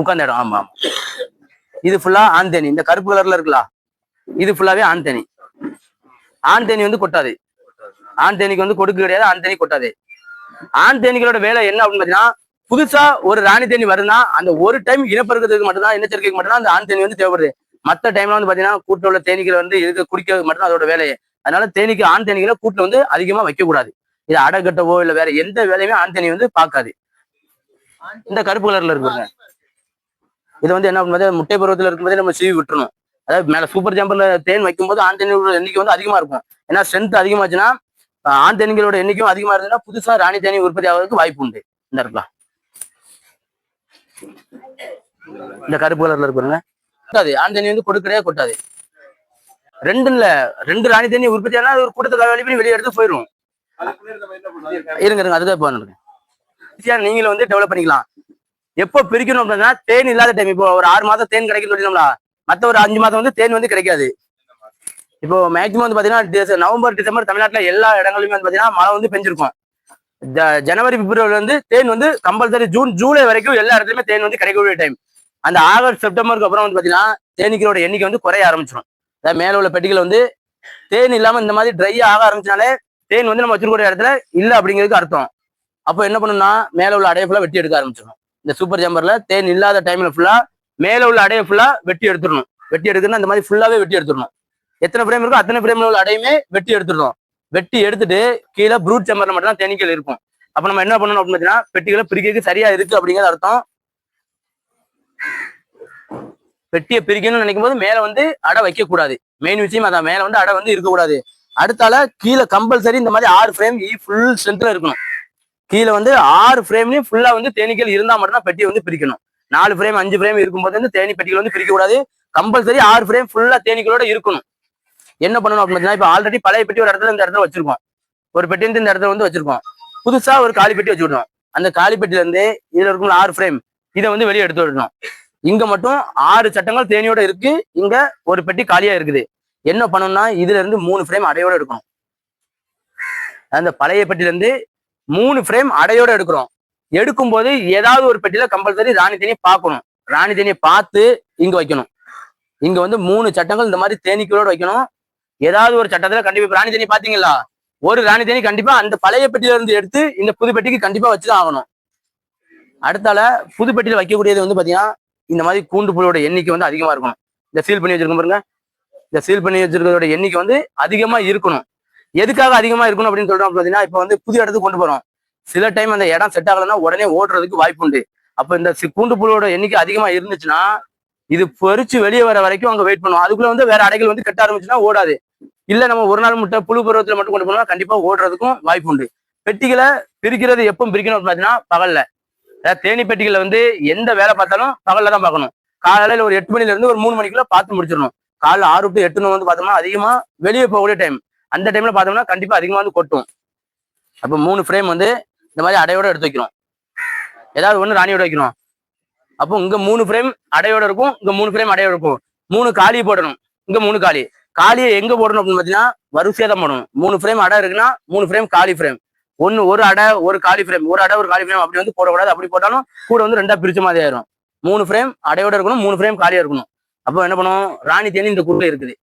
உட்கார்ந்த இடம். ஆமா ஆமா, இது ஃபுல்லா ஆண் தேனி. இந்த கருப்பு கலர்ல இருக்குல்ல, இது ஃபுல்லாவே ஆண் தேனி. ஆண் தேனி வந்து கொட்டாது. ஆண் தேனிக்கு வந்து கொடுக்க கிடையாது, ஆண் தேனி கொட்டாது. ஆண் தேனிகளோட வேலை என்ன அப்படின்னு பாத்தீங்கன்னா, புதுசா ஒரு ராணி தேனி வருதுன்னா அந்த ஒரு டைம் இனப்பெருக்கத்துக்கு மட்டும்தான், இனச்சேர்க்கைக்கு மட்டும்தான் அந்த ஆண் தேனி வந்து தேவைப்படுது. மற்ற டைம்ல வந்து பாத்தீங்கன்னா கூட்டில் உள்ள தேனீக்கள் வந்து இருக்க குடிக்கிறது மட்டும்தான் அதோட வேலையை. அதனால தேனீக்கு ஆண் தேனீகளை கூட்டில் வந்து அதிகமா வைக்க கூடாது. இது அடைக்கட்டவோ இல்ல வேற எந்த வேலையுமே ஆண் தேனி வந்து பார்க்காது. இந்த கருப்பு கலர்ல இருக்குங்க, இது வந்து என்ன பண்ணுறது, முட்டை பருவத்தில் இருக்கும்போதே நம்ம சீவி விட்டுறணும். அதாவது மேல சூப்பர் ஜம்பர்ல தேன் வைக்கும்போது ஆண் தேனியோட எண்ணிக்கை வந்து அதிகமா இருக்கும். ஏன்னா ஸ்ட்ரென்த் அதிகமாச்சுன்னா ஆண் தேனிகளோட எண்ணிக்கையும் அதிகமா இருந்ததுன்னா புதுசா ராணி தேனி உற்பத்தி ஆகிறதுக்கு வாய்ப்பு உண்டு. இந்த இருக்கலாம் இந்த கருப்பு கலர்ல இருக்குங்க, கொட்டாது. ஆண் தேனி வந்து கொடுக்கடையா கொட்டாது. ரெண்டு ராணி தேனி உற்பத்தி ஆனா ஒரு கூட்டத்தை வெளியே பண்ணி வெளியே எடுத்து போயிடும். இருங்க அதுதான் போனுங்க. நீங்களும் வந்து டெவலப் பண்ணிக்கலாம். எப்போ பிரிக்கணும் அப்படின்னா தேன் இல்லாத டைம். இப்போ ஒரு 6 மாதம் தேன் கிடைக்குன்னு சொல்லிட்டோம்ல, மற்ற ஒரு 5 மாதம் வந்து தேன் வந்து கிடைக்காது. இப்போ மேக்சிமம் வந்து பாத்தீங்கன்னா நவம்பர் டிசம்பர் தமிழ்நாட்டுல எல்லா இடங்களுமே வந்து பாத்தீங்கன்னா மழை வந்து பெஞ்சிருக்கும். ஜனவரி பிப்ரவரி வந்து தேன் வந்து கம்பல்சரி ஜூன் ஜூலை வரைக்கும் எல்லா இடத்துலயுமே தேன் வந்து கிடைக்கக்கூடிய டைம். அந்த ஆகஸ்ட் செப்டம்பருக்கு அப்புறம் வந்து பாத்தீங்கன்னா தேனீக்களோட எண்ணிக்கை வந்து குறைய ஆரம்பிச்சிடும். அதாவது மேல உள்ள பெட்டிகள் வந்து தேன் இல்லாம இந்த மாதிரி ட்ரை ஆக ஆரம்பிச்சாலே தேன் வந்து நம்ம வச்சிருக்கிற இடத்துல இல்ல அப்படிங்கிறதுக்கு அர்த்தம். அப்போ என்ன பண்ணணும்னா மேல உள்ள அடைய ஃபுல்லா வெட்டி எடுக்க ஆரம்பிச்சிடும். இந்த சூப்பர் ஜம்பர்ல தேன் இல்லாத டைம்ல ஃபுல்லா மேல உள்ள அடையை ஃபுல்லா வெட்டி எடுத்துடணும். வெட்டி எடுக்கணும் அந்த மாதிரி ஃபுல்லாவே வெட்டி எடுத்துடணும். எத்தனை ஃப்ரேம் இருக்கோ அத்தனை ஃப்ரேம்ல உள்ள அடையுமே வெட்டி எடுத்துடணும். வெட்டி எடுத்துட்டு கீழே ப்ரூட் சேம்பர்ல மட்டும் தான் தேனீக்கள் இருக்கும். அப்ப நம்ம என்ன பண்ணணும் அப்படின்னு பார்த்தீங்கன்னா பெட்டிகளை பிரிக்கிறதுக்கு சரியா இருக்கு அப்படிங்கிறது அர்த்தம். பெட்டியை பிரிக்கணும்னு நினைக்கும் போது மேல வந்து அடை வைக்க கூடாது. மெயின் விஷயம் அதான், மேல வந்து அடை வந்து இருக்கக்கூடாது. அடுத்தால கீழே கம்பல்சரி இந்த மாதிரி 6 ஃப்ரேம் ஃபுல் ஸ்ட்ரென்த்ல இருக்கணும். கீழே வந்து 6 ஃப்ரேம்லயும் ஃபுல்லா வந்து தேனீக்கள் இருந்தா மட்டும்தான் பெட்டியை வந்து பிரிக்கணும். 4 ஃப்ரேம் 5 ஃப்ரேம் இருக்கும்போது வந்து தேனி பெட்டிகள் வந்து பிரிக்க கூடாது. கம்பல்சரி 6 ஃப்ரேம் ஃபுல்லா தேனீக்களோட இருக்கணும். என்ன பண்ணணும் அப்படின்னா இப்ப ஆல்ரெடி பழைய பெட்டி ஒரு இடத்துல இந்த இடத்துல வச்சிருக்கோம். ஒரு பெட்டி வந்து இந்த இடத்துல வந்து வச்சிருக்கோம். புதுசா ஒரு காலி பெட்டி வச்சுக்கிட்டோம். அந்த காலி பெட்டில இருந்து இதுல இருக்கும் 6 ஃப்ரேம் இதை வந்து வெளியே எடுத்து விடணும். இங்க மட்டும் 6 சட்டங்கள் தேனியோட இருக்கு. இங்க ஒரு பெட்டி காலியா இருக்குது. என்ன பண்ணணும்னா இதுல இருந்து 3 ஃப்ரேம் அடையோட எடுக்கணும். அந்த பழைய பெட்டில இருந்து 3 ஃப்ரேம் அடையோட எடுக்கிறோம். எடுக்கும்போது ஏதாவது ஒரு பெட்டியில கம்பல்சரி ராணி தேனியை பார்க்கணும். ராணி தேனியை பார்த்து இங்க வைக்கணும். இங்க வந்து 3 சட்டங்கள் இந்த மாதிரி தேனீக்களோட வைக்கணும். ஏதாவது ஒரு சட்டத்துல கண்டிப்பா ராணி தேனி பாத்தீங்களா, ஒரு ராணி தேனி கண்டிப்பா அந்த பழைய பெட்டியில இருந்து எடுத்து இந்த புது பெட்டிக்கு கண்டிப்பா வச்சுதான் ஆகணும். அடுத்தால புது பெட்டியில வைக்கக்கூடியது வந்து பாத்தீங்கன்னா இந்த மாதிரி கூண்டு புழுவோட எண்ணிக்கை வந்து அதிகமா இருக்கணும். இந்த சீல் பண்ணி வச்சிருக்கோம் பாருங்க, இந்த சீல் பண்ணி வச்சிருக்கிறதோட எண்ணிக்கை வந்து அதிகமா இருக்கணும். எதுக்காக அதிகமா இருக்கணும் அப்படின்னு சொல்றோம் பாத்தீங்கன்னா இப்ப வந்து புதிய இடத்துக்கு கொண்டு போறோம். சில டைம் அந்த இடம் செட் ஆகலைன்னா உடனே ஓடுறதுக்கு வாய்ப்பு உண்டு. அப்ப இந்த கூண்டு புழுவோட எண்ணிக்கை அதிகமா இருந்துச்சுன்னா இது பொறிச்சு வெளியே வர வரைக்கும் அங்க வெயிட் பண்ணுவோம். அதுக்குள்ள வந்து வேற அடைகள் வந்து கட்ட ஆரம்பிச்சுன்னா ஓடாது. இல்ல நம்ம ஒரு நாள் முட்டை புழு பருவத்துல மட்டும் கொண்டு போனோம்னா கண்டிப்பா ஓடுறதுக்கும் வாய்ப்பு உண்டு. பெட்டிகளை பிரிக்கிறது எப்போ பிரிக்கணும் பாத்தீங்கன்னா பகல்ல. தேனி பெட்டிகளை வந்து எந்த வேலை பார்த்தாலும் பகல்ல தான் பார்க்கணும். காலையில ஒரு 8 மணில இருந்து ஒரு 3 மணிக்குள்ள பார்த்து முடிச்சிடணும். காலைல 6 to 8 வந்து பார்த்தோம்னா அதிகமா வெளியே போகக்கூடிய டைம். அந்த டைம்ல பார்த்தோம்னா கண்டிப்பா அதிகமா வந்து கொட்டும். அப்ப 3 ஃப்ரேம் வந்து இந்த மாதிரி அடையோட எடுத்து வைக்கணும். ஏதாவது ஒண்ணு ராணியோட வைக்கணும். அப்போ இங்க 3 ஃப்ரேம் அடையோட இருக்கும், இங்க 3 ஃப்ரேம் அடையோட இருக்கும். 3 காலி போடணும். இங்க 3 காலி. காலியை எங்க போடணும் அப்படின்னு பாத்தீங்கன்னா வரிசையா தான் போடணும். 3 ஃப்ரேம் அடை இருக்குன்னா 3 ஃப்ரேம் காலி ஃப்ரேம். ஒரு அடை ஒரு காலி ஃப்ரேம், ஒரு அடை ஒரு காலி ஃப்ரேம் அப்படி வந்து போடக்கூடாது. அப்படி போட்டாலும் கூட வந்து 2ஆ பிரிச்ச மாதிரி ஆயிரும். 3 ஃப்ரேம் அடையோட இருக்கணும், 3 ஃப்ரேம் காலியா இருக்கணும். அப்போ என்ன பண்ணுவோம், ராணி தேனி இந்த கூட்டுல இருக்குது.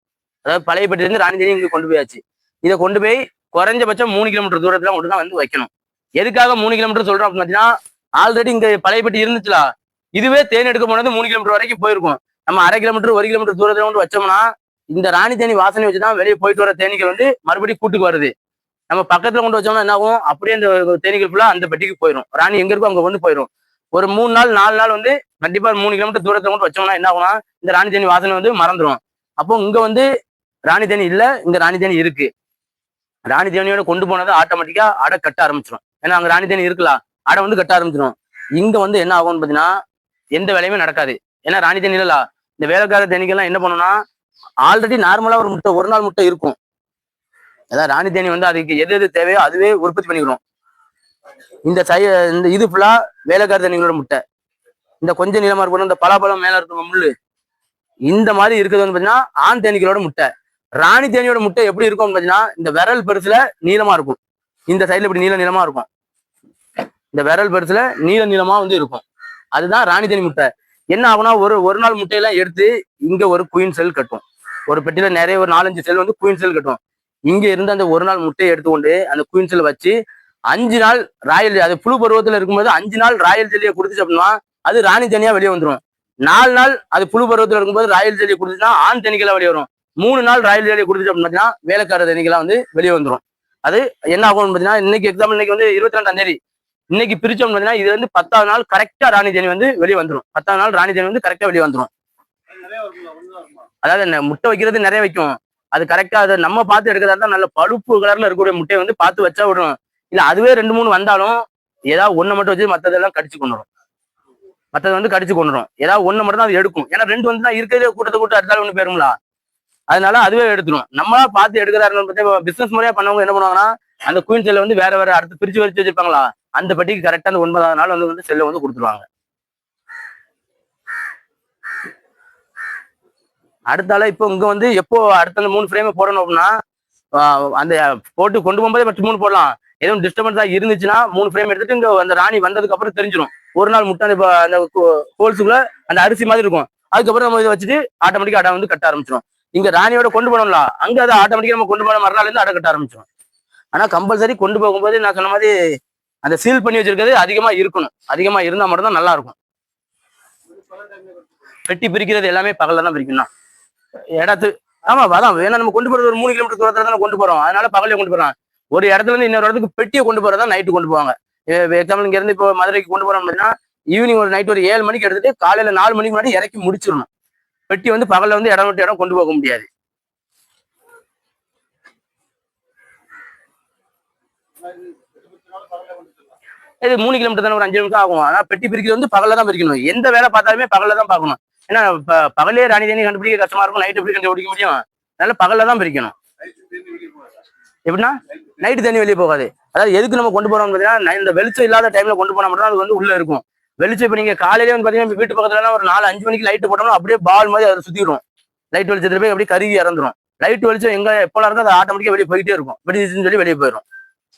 அதாவது பழைய பெட்டில இருந்து ராணி தேனி இங்க கொண்டு போயாச்சு. இதை கொண்டு போய் குறைஞ்சபட்சம் 3 கிலோமீட்டர் தூரத்துல மட்டும் தான் வந்து வைக்கணும். எதுக்காக 3 கிலோமீட்டர் சொல்றோம் அப்படின்னு பாத்தீங்கன்னா ஆல்ரெடி இங்க பழைய பெட்டி இருந்துச்சுல, இதுவே தேன் எடுக்க போனது 3 கிலோமீட்டர் வரைக்கும் போயிருக்கும். நம்ம 1/2 கிலோமீட்டர் 1 கிலோமீட்டர் தூரத்துல வந்து வச்சோம்னா இந்த ராணி தேனி வாசனை வச்சுதான் வெளியே போயிட்டு வர தேனீக்கள் வந்து மறுபடியும் கூட்டுக்கு வருது. நம்ம பக்கத்துல கொண்டு வச்சோம்னா என்ன ஆகும், அப்படியே அந்த தேனீக்கள் ஃபுல்லா அந்த பெட்டிக்கு போயிடும். ராணி எங்க இருக்கோ அங்க வந்து போயிடும். ஒரு 3 நாள் 4 நாள் வந்து கண்டிப்பா 3 கிலோமீட்டர் தூரத்துல கொண்டு வச்சோம்னா என்ன ஆகும்னா இந்த ராணி தேனி வாசனை வந்து மறந்துடும். அப்போ இங்க வந்து ராணி தேனி இல்ல, இங்க ராணி தேனி இருக்கு. ராணி தேனியோட கொண்டு போனதை ஆட்டோமேட்டிக்கா அடை கட்ட ஆரம்பிச்சிடும். ஏன்னா அங்க ராணி தேனி இருக்கலாம், அடை வந்து கட்ட ஆரம்பிச்சிடும். இங்க வந்து என்ன ஆகும்னு பாத்தீங்கன்னா எந்த வேலையுமே நடக்காது. ஏன்னா ராணி தேனி இல்ல, இந்த வேலைக்கார தேனீக்கெல்லாம் என்ன பண்ணணும்னா ஆல்ரெடி நார்மலா ஒரு முட்டை ஒரு நாள் முட்டை இருக்கும். அதாவது ராணி தேனி வந்து அதுக்கு எது எது தேவையோ அதுவே உற்பத்தி பண்ணிக்கிறோம். இந்த இது ஃபுல்லா வேலைக்கார தேனிகளோட முட்டை. இந்த கொஞ்சம் நீளமா இருக்கணும், இந்த பலாப்பழம் மேல இருக்கும் முள்ளு இந்த மாதிரி இருக்கிறது வந்து பாத்தீங்கன்னா ஆண் தேனீக்களோட முட்டை. ராணி தேனியோட முட்டை எப்படி இருக்கும் பாத்தீங்கன்னா இந்த விரல் பெருசுல நீளமா இருக்கும். இந்த சைடுல இப்படி நீளமா இருக்கும். இந்த விரல் பெருசுல நீளமா வந்து இருக்கும். அதுதான் ராணி தேனி முட்டை. என்ன ஆகும்னா ஒரு நாள் முட்டையெல்லாம் எடுத்து இங்க ஒரு குயின் செல் கட்டும். ஒரு பெட்டியில நிறைய ஒரு 4-5 செல் வந்து குயின் செல் கட்டும். இங்க இருந்து அந்த ஒரு நாள் முட்டையை எடுத்துக்கொண்டு அந்த குயின் செல் வச்சு 5 நாள் ராயல், அது புழு பருவத்துல இருக்கும்போது 5 நாள் ராயல் ஜெல்லியை கொடுத்துச்சு அப்படின்னா அது ராணி தேனியா வெளியே வந்துடும். 4 நாள் அது புழு பருவத்துல இருக்கும்போது ராயல் ஜெல்லியை கொடுத்துச்சுன்னா ஆண் தேனீக்களா வெளியே வரும். 3 நாள் ராயல் ஜெல்லியை கொடுத்துச்சு அப்படின்னா வேலைக்கார தேனீக்களா வந்து வெளியே வந்துடும். அது என்ன ஆகும்னு பாத்தீங்கன்னா இன்னைக்கு எக்ஸாம்பிள் இன்னைக்கு வந்து 22ஆம் தேதி இன்னைக்கு பிரிச்சோம் பாத்தீங்கன்னா இது வந்து 10ஆவது நாள் கரெக்டா ராணி தேனி வந்து வெளியே வந்துடும். 10ஆவது நாள் ராணி தேனி வந்து கரெக்டா வெளியே வந்துடும். அதாவது முட்டை வைக்கிறது நிறைய வைக்கும். அது கரெக்டா அதை நம்ம பார்த்து எடுக்கிறதா தான் நல்ல பழுப்பு கலர்ல இருக்கக்கூடிய முட்டையை வந்து பார்த்து வச்சா விடும். இல்ல அதுவே 2-3 வந்தாலும் ஏதாவது ஒண்ணை மட்டும் வச்சு மற்றதெல்லாம் கடிச்சு கொண்டுடும். மற்றது வந்து கடிச்சு கொண்டுடும். ஏதாவது ஒண்ணு மட்டும் தான் அது எடுக்கும். ஏன்னா 2 வந்து தான் இருக்கிறதே கூட்டத்தை அடுத்தாலும் ஒண்ணு போயிருங்களா, அதனால அதுவே எடுத்துரும். நம்மளா பார்த்து எடுக்கிறாரு பிசினஸ் முறையா பண்ணவங்க என்ன பண்ணுவாங்கன்னா அந்த குயின் செல்ல வந்து வேற அடுத்து பிரிச்சு வச்சிருப்பாங்களா, அந்த பெட்டிக்கு கரெக்டா அந்த 9ஆவது நாள் வந்து செல்ல வந்து கொடுத்துருவாங்க. அடுத்தால இப்போ இங்க வந்து எப்போ அடுத்த அந்த 3 ஃப்ரேம் போடணும் அப்படின்னா அந்த போட்டு கொண்டு போகும்போதே 3 போடலாம். எதுவும் டிஸ்டர்பன்ஸா இருந்துச்சுன்னா 3 ஃப்ரேம் எடுத்துட்டு இங்க அந்த ராணி வந்ததுக்கு அப்புறம் தெரிஞ்சிடும். ஒரு நாள் முட்டை அந்த ஹோல்ஸுக்குள்ள அந்த அரிசி மாதிரி இருக்கும். அதுக்கப்புறம் நம்ம இதை வச்சுட்டு ஆட்டோமேட்டிக்கா அடை வந்து கட்ட ஆரம்பிச்சிடும். இங்க ராணியோட கொண்டு போனோம்ல அங்க அதை ஆட்டோமேட்டிக்கா நம்ம கொண்டு போன மறுநாள் இருந்து அடை கட்ட ஆரம்பிச்சிடும். ஆனா கம்பல்சரி கொண்டு போகும்போது நான் சொன்ன மாதிரி அந்த சீல் பண்ணி வச்சிருக்கிறது அதிகமா இருக்கணும். அதிகமா இருந்தா மட்டும் தான் நல்லா இருக்கும். பெட்டி பிரிக்கிறது எல்லாமே பகல்ல தான் பிரிக்கணும். இடத்து ஆமா அதான் ஏன்னா நம்ம கொண்டு போறது ஒரு 3 கிலோமீட்டர் தூரத்துல தானே கொண்டு போறோம். அதனால பகல்ல கொண்டு போறோம். ஒரு இடத்துல இருந்து இன்னொரு இடத்துக்கு பெட்டியை கொண்டு போறதா நைட்டு கொண்டு போவாங்க. எக்ஸாம்பிள் இங்க இருந்து இப்போ மதுரைக்கு கொண்டு போறோம் அப்படின்னா ஈவினிங் ஒரு நைட் ஒரு 7 மணிக்கு எடுத்துட்டு காலையில 4 மணிக்கு முன்னாடி இறக்கி முடிச்சிடணும். பெட்டி வந்து பகல்ல வந்து இடம் விட்டு இடம் கொண்டு போக முடியாது. இது 3 கிலோமீட்டர் தானே, ஒரு 5 நிமிஷம் ஆகும். ஆனா பெட்டி பிரிக்கிறது வந்து பகல்ல தான் பிரிக்கணும். எந்த வேலை பார்த்தாலுமே பகல்ல தான் பார்க்கணும். ஏன்னா பகலே ராணி தேனி கண்டுபிடிக்க கஷ்டமா இருக்கும். நைட் எப்படி கண்டுபிடிக்க முடியும்? அதனால பகல்ல தான் பிரிக்கணும். எப்படின்னா நைட்டு தண்ணி வெளியே போகாது. அதாவது எதுக்கு நம்ம கொண்டு போறோம் பார்த்தீங்கன்னா இந்த வெளிச்சம் இல்லாத டைம்ல கொண்டு போனா மட்டும் அது வந்து உள்ள இருக்கும். வெளிச்சம் இப்ப நீங்க காலையிலே வந்து பாத்தீங்கன்னா வீட்டு பக்கத்துல ஒரு 4-5 மணிக்கு லைட் போட்டோம்னா அப்படியே பால் மாதிரி அதை சுத்திடும். லைட் வெளிச்சத்துல போய் அப்படியே கருகி இறந்துரும். லைட் வெளிச்சம் எங்க எப்போலாம் இருக்கோ அது ஆட்டோமேட்டிக்கா வெளியே போயிட்டே இருக்கும். வெடிச்சுன்னு சொல்லி வெளியே போயிடும்.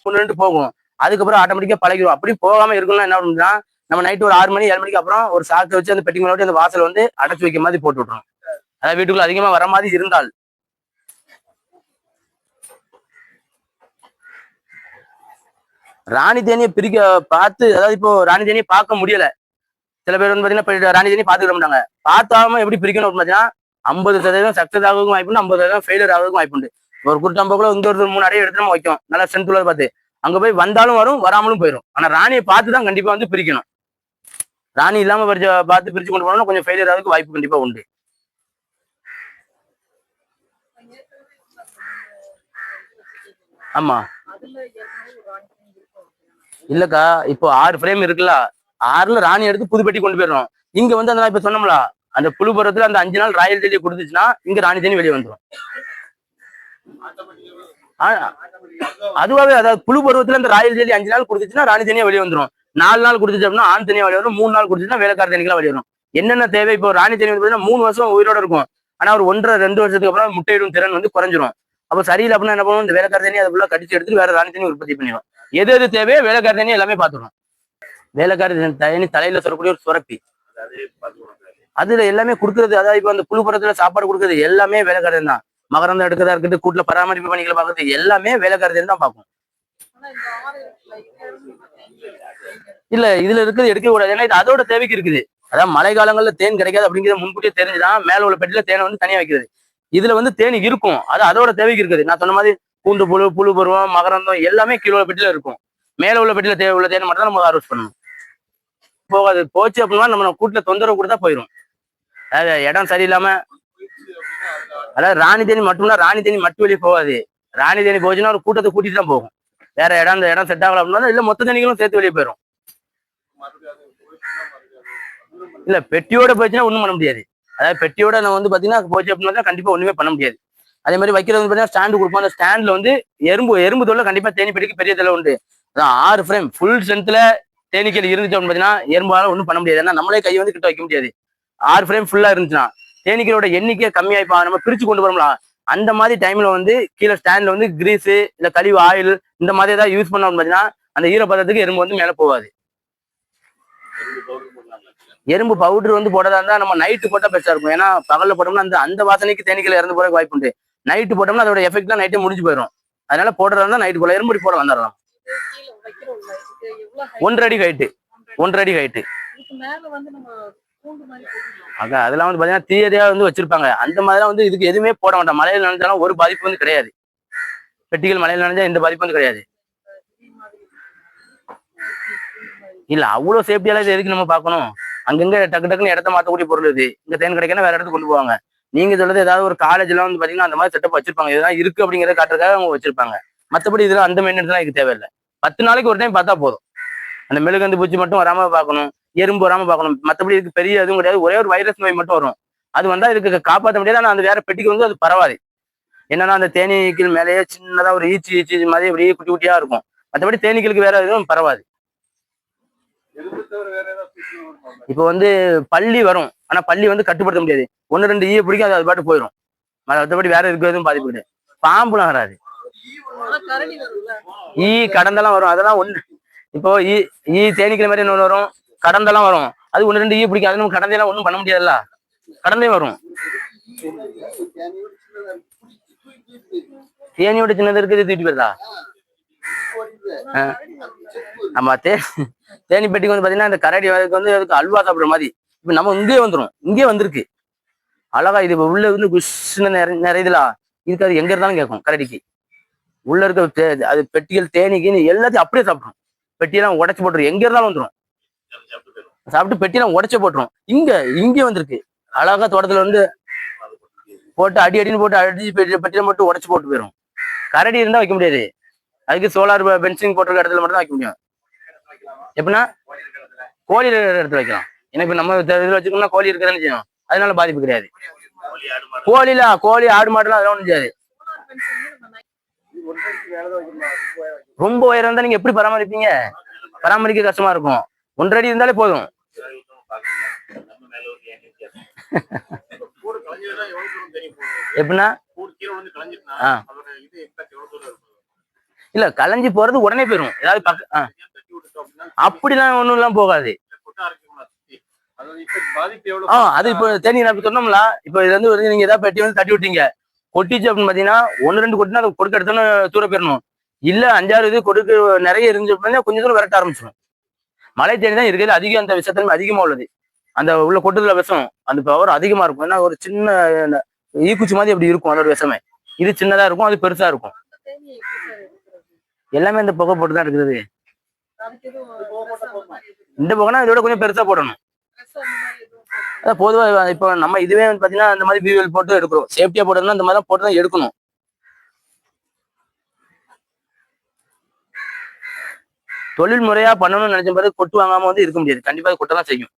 கொண்டு போகும். அதுக்கப்புறம் ஆட்டோமேட்டிக்கா பழகிடும். அப்படி போகாம இருக்கணும்னா என்ன பண்ணுன்னா நம்ம நைட்டு ஒரு 6 மணி 7 மணிக்கு அப்புறம் ஒரு சாக்கை வச்சு அந்த பெட்டி மேலோட்டி அந்த வாசல் வந்து அடைச்சு வைக்க மாதிரி போட்டு விட்டுரும். அதாவது வீட்டுக்குள்ள அதிகமா வர மாதிரி இருந்தால். ராணி தேனியை பிரிக்க பார்த்து, அதாவது இப்போ ராணி தேனியை பார்க்க முடியல. சில பேர் வந்து பாத்தீங்கன்னா ராணி தேனியை பார்த்துக்க மாட்டாங்க. பார்த்தாம எப்படி பிரிக்கணும் பார்த்தீங்கன்னா 50% சக்சஸ் ஆகிறதுக்கும் வாய்ப்புண்டு, 50% ஃபெயிலியர் ஆகிறதுக்கும் வாய்ப்புண்டு. ஒரு குருட்டம்பக்குள்ள இந்த ஒரு 3 அடையை எடுத்து நம்ம வைக்கும். நல்லா ஸ்ட்ரென்த் உள்ளதை பார்த்து அங்க போய் வந்தாலும் வரும், வராமலும் போயிடும். ஆனா ராணியை பார்த்து தான் கண்டிப்பா வந்து பிரிக்கணும். ராணி இல்லாம பார்த்து பிரிச்சு கொண்டு போனோம்னா கொஞ்சம் ஃபெயிலியர் ஆகிறதுக்கு வாய்ப்பு கண்டிப்பா உண்டு. ஆமா இல்லக்கா, இப்போ 6 ஃப்ரேம் இருக்குல்ல, 6ல ராணி எடுத்து புது பெட்டி கொண்டு போயிடணும். இங்க வந்து அந்த இப்ப சொன்னோம்ல அந்த புழு பருவத்துல அந்த 5 நாள் ராயல் தேனியை கொடுத்துச்சுன்னா இங்க ராணி தேனி வெளியே வந்துடும். அதுவாவே அதாவது புழு பருவத்துல அந்த ராயல் தேனி 5 நாள் கொடுத்துச்சுன்னா ராணி தேனியா வெளியே வந்துடும். 4 நாள் கொடுத்துச்சு அப்படின்னா ஆண் தேனியா வெளியே வரும். 3 நாள் கொடுத்துச்சுன்னா வேலைக்கார தேனிக்கெல்லாம் வெளியே வரும். என்னென்ன தேவை? இப்போ ராணி தேனி வந்து 3 வருஷம் உயிரோட இருக்கும். ஆனா ஒரு 1.5-2 வருஷத்துக்கு அப்புறம் முட்டையிடும் திறன் வந்து குறைஞ்சிரும். அப்போ சரியில்லை அப்படின்னா என்ன பண்ணுவோம், இந்த வேலைக்கார தேனி அதை ஃபுல்லா கடிச்சு எடுத்துட்டு வேற ராணி தேனி உற்பத்தி பண்ணிடும். எது எது தேவையோ வேலைக்கார தேனி எல்லாமே பார்த்துடும். வேலைக்கார தேனி தலையில சொல்லக்கூடிய ஒரு சுரப்பி, அதுல எல்லாமே கொடுக்குறது. அதாவது இப்போ அந்த புழு பருவத்துல சாப்பாடு கொடுக்குறது எல்லாமே வேலைக்கார தேனி தான். மகரந்தம் எடுக்கிறதா இருக்குது, கூட்டுல பராமரிப்பு பணிகளை பார்க்கறது எல்லாமே வேலைக்கார தேனி தான் பார்க்கும். இல்ல இதுல இருக்கிறது எடுக்க கூடாது. ஏன்னா இது அதோட தேவைக்கு இருக்குது. அதாவது மழை காலங்கள்ல தேன் கிடைக்காது அப்படிங்கிறத முன்கூட்டியே தெரிஞ்சுதான் மேல உள்ள பெட்டியில தேனை வந்து தனியா வைக்கிறது. இதுல வந்து தேனி இருக்கும், அது அதோட தேவைக்கு இருக்குது. நான் சொன்ன மாதிரி பூண்டு புழு, புழு பருவம், மகரந்தம் எல்லாமே கீழே பெட்டியில இருக்கும். மேல உள்ள பெட்டியில தேவை உள்ள தேனை மட்டும் தான் நம்ம ஹார்வெஸ்ட் பண்ணணும். போகாது. போச்சு அப்படின்னா நம்ம கூட்டுல தொந்தரவு கொடுத்தா போயிடும். அதாவது இடம் சரியில்லாம, அதாவது ராணி தேனி மட்டும்னா ராணி தேனி மட்டும் வெளியே போகாது. ராணி தேனி போச்சுன்னா ஒரு கூட்டத்தை கூட்டிட்டு தான் போகும். வேற இடம் அந்த இடம் செட் ஆகல அப்படின்னா இல்ல மொத்த தேனிகளும் சேர்த்து வெளியே போயிடும். இல்ல பெட்டியோட போச்சுன்னா ஒண்ணும் பண்ண முடியாது. அதாவது பெட்டியோட நம்ம வந்து பாத்தீங்கன்னா போச்சு அப்படின்னா கண்டிப்பா ஒண்ணுமே பண்ண முடியாது. அதே மாதிரி வைக்கிறது வந்து பாத்தீங்கன்னா ஸ்டாண்டு கொடுப்போம். அந்த ஸ்டாண்ட்ல வந்து எறும்பு தொல்லை கண்டிப்பா தேனி பெட்டிக்கு பெரிய தொல்லை உண்டு. அதான் 6 ஃப்ரேம் ஃபுல் ஸ்ட்ரென்த்ல தேனீக்கள் இருந்துச்சு அப்படின்னு பாத்தீங்கன்னா எறும்பால ஒன்றும் பண்ண முடியாது. ஏன்னா நம்மளே கையை வந்து கிட்ட வைக்க முடியாது. 6 ஃப்ரேம் ஃபுல்லா இருந்துச்சுன்னா தேனீக்களோட எண்ணிக்கை கம்மியாயிப்பா. நம்ம பிரிச்சு கொண்டு போறோம்லாம் அந்த மாதிரி டைம்ல வந்து கீழே ஸ்டாண்ட்ல வந்து கிரீஸ் இல்ல கழிவு ஆயில் இந்த மாதிரி ஏதாவது யூஸ் பண்ணோம் பாத்தீங்கன்னா அந்த ஈரப்பதத்துக்கு எறும்பு வந்து மேல போகாது. எறும்பு பவுடர் வந்து போட்டதா இருந்தா நம்ம நைட்டு போட்டா பெஸ்டா இருக்கும். ஏன்னா பகல்ல போட்டோம்னா அந்த வாசனைக்கு தேனீக்கள் இறந்து போறதுக்கு வாய்ப்பு உண்டு. நைட்டு போட்டோம்னா அதோட எஃபெக்ட் தான் நைட்டே முடிஞ்சு போயிடும். அதனால போடுறதா இருந்தா நைட்டு போல எறும்பு போட வந்துடலாம். 1.5 அடி ஹைட்டு, 1.5 அடி ஹைட்டு. அக்கா அதெல்லாம் வந்து பாத்தீங்கன்னா தீயதையா வந்து வச்சிருப்பாங்க. அந்த மாதிரிலாம் வந்து இதுக்கு எதுவுமே போட மாட்டான். மழையில நனைஞ்சாலும் ஒரு பாதிப்பு வந்து கிடையாது. பெட்டிகள் மழையில நனைஞ்சா எந்த பாதிப்பு வந்து கிடையாது. இல்ல அவ்வளவு சேஃப்டியால இது எதுக்கு நம்ம பார்க்கணும்? அங்கங்க டக்கு டக்குன்னு இடத்த மாற்றக்கூடிய பொருள் இது. இந்த தேன் கிடைக்கணும் வேற இடத்துக்கு கொண்டு போவாங்க. நீங்க சொல்றது ஏதாவது ஒரு காலேஜ்ல வந்து பாத்தீங்கன்னா அந்த மாதிரி செட்டப் வச்சிருப்பாங்க. இதெல்லாம் இருக்கு அப்படிங்கிறத காட்டுறதுக்காக அவங்க வச்சிருப்பாங்க. மற்றபடி இதெல்லாம் அந்த மெயின்டெனன்ஸ் எல்லாம் இதுக்கு தேவையில்லை. 10 நாளைக்கு ஒரு டைம் பார்த்தா போதும். அந்த மெழுகந்து பூச்சி மட்டும் வராம பார்க்கணும், எறும்பு வராம பார்க்கணும். மற்றபடி இதுக்கு பெரிய எதுவும் கிடையாது. ஒரே ஒரு வைரஸ் நோய் மட்டும் வரும். அது வந்தா இதுக்கு காப்பாற்ற முடியாது. ஆனா அந்த வேற பெட்டிக்கு வந்து அது பரவாது. என்னன்னா அந்த தேனீக்கள் மேலேயே சின்னதா ஒரு ஈச்சி மாதிரி அப்படியே குட்டி குட்டியா இருக்கும். மற்றபடி தேனீக்களுக்கு வேற எதுவும் பரவாது. இப்ப வந்து பள்ளி வரும். ஆனா பள்ளி வந்து கட்டுப்படுத்த முடியாது. 1-2 ஈ பிடிக்கும், அது பாட்டு போயிடும். மற்றபடி வேற இதுக்கு எதுவும் பாதிப்பு கிடையாது. பாம்புலாம் வராது. ஈ கடந்தெல்லாம் வரும். அதெல்லாம் ஒண்ணு இப்போ ஈ தேனீக்கள் மாதிரி ஒன்று வரும், கடந்தெல்லாம் வரும். அது 1-2 ஈ பிடிக்கும். அது நம்ம கடந்தையெல்லாம் ஒன்றும் பண்ண முடியாதுல்ல. கடந்தே வரும். தேனியோட சின்னது இருக்குது தூக்கிட்டு போயிருதா? ஆமா தேனி பெட்டிக்கு வந்து பாத்தீங்கன்னா இந்த கரடி வந்து அதுக்கு அல்வா சாப்பிடுற மாதிரி இப்ப நம்ம இங்கேயே வந்துரும், இங்கேயே வந்திருக்கு அழகா. இது உள்ள வந்து குஷ்ன்னு நிறையுதுலா, இதுக்கு அது எங்க இருந்தாலும் கேட்கும் கரடிக்கு. உள்ள இருக்க அது பெட்டிகள் தேனீக்குன்னு எல்லாத்தையும் அப்படியே சாப்பிடும். பெட்டியெல்லாம் உடைச்சு போட்டுரும், எங்க இருந்தாலும் வந்துடும் சாப்பிட்டு பெட்டியெல்லாம் உடைச்சு போட்டுரும். இங்கே வந்திருக்கு அழகா. தோட்டத்துல வந்து போட்டு அடின்னு போட்டு அடிச்சு பெட்டியில மட்டும் உடைச்சு போட்டு போயிடும். கரடி இருந்தா வைக்க முடியாது, அதுக்கு சோலார் பென்சிங் போட்டிருக்க இடத்துல மட்டும் தான் வைக்க முடியும். எப்படின்னா கோழி இடத்துல வைக்கலாம். ஏன்னா இப்ப நம்ம இதுல வச்சுக்கோம்னா கோழி இருக்கிறதானே செய்யும், அதனால பாதிப்பு கிடையாது. கோழி ஆடு மாடுலாம் அதெல்லாம் ஒன்றும் செய்யாது. ரொம்ப உயரம் இருந்தா நீங்க எப்படி பராமரிப்பீங்க? பராமரிக்க கஷ்டமா இருக்கும். 1.5 அடி இருந்தாலே போதும். எப்படின்னா இல்ல கலைஞ்சி போறது உடனே போயிடும். ஏதாவது அப்படிலாம் ஒண்ணும் எல்லாம் போகாது. அது இப்போ தேனி சொன்னோம்ல, இப்ப இது வந்து நீங்க ஏதாவது பெட்டி வந்து தட்டி விட்டீங்க, கொட்டிச்சு அப்படின்னு பாத்தீங்கன்னா 1-2 கொட்டினா அதை கொடுக்க எடுத்தோன்னு தூர போயிடணும். இல்ல 5-6 இது கொடுக்க நிறைய இருந்துச்சு அப்படின்னா கொஞ்சம் தூரம் விரட்ட ஆரம்பிச்சிடும். மழை தேனி தான் இருக்கிறது அதிகம், அந்த விஷத்தன்மை அதிகமா உள்ளது. அந்த உள்ள கொட்டுதல விஷம் அந்த பவர் அதிகமா இருக்கும். ஏன்னா ஒரு சின்ன ஈக்குச்சி மாதிரி அப்படி இருக்கும் அதோட விஷமே. இது சின்னதா இருக்கும், அது பெருசா இருக்கும். எல்லாமே இந்த புகை போட்டு தான் இருக்குது. இந்த புகைனா இதோட கொஞ்சம் பெருசா போடணும். அதான் பொதுவா இப்போ நம்ம இதுவே வந்து பாத்தீங்கன்னா இந்த மாதிரி பியூஎல் போட்டு எடுக்கிறோம். சேஃப்டியா போட்டோம்னா இந்த மாதிரி போட்டு தான் எடுக்கணும். தொழில் முறையா பண்ணணும்னு நினைச்ச பிறகு கொட்டு வாங்காம வந்து இருக்க முடியாது. கண்டிப்பா கொட்ட தான் செய்யும்.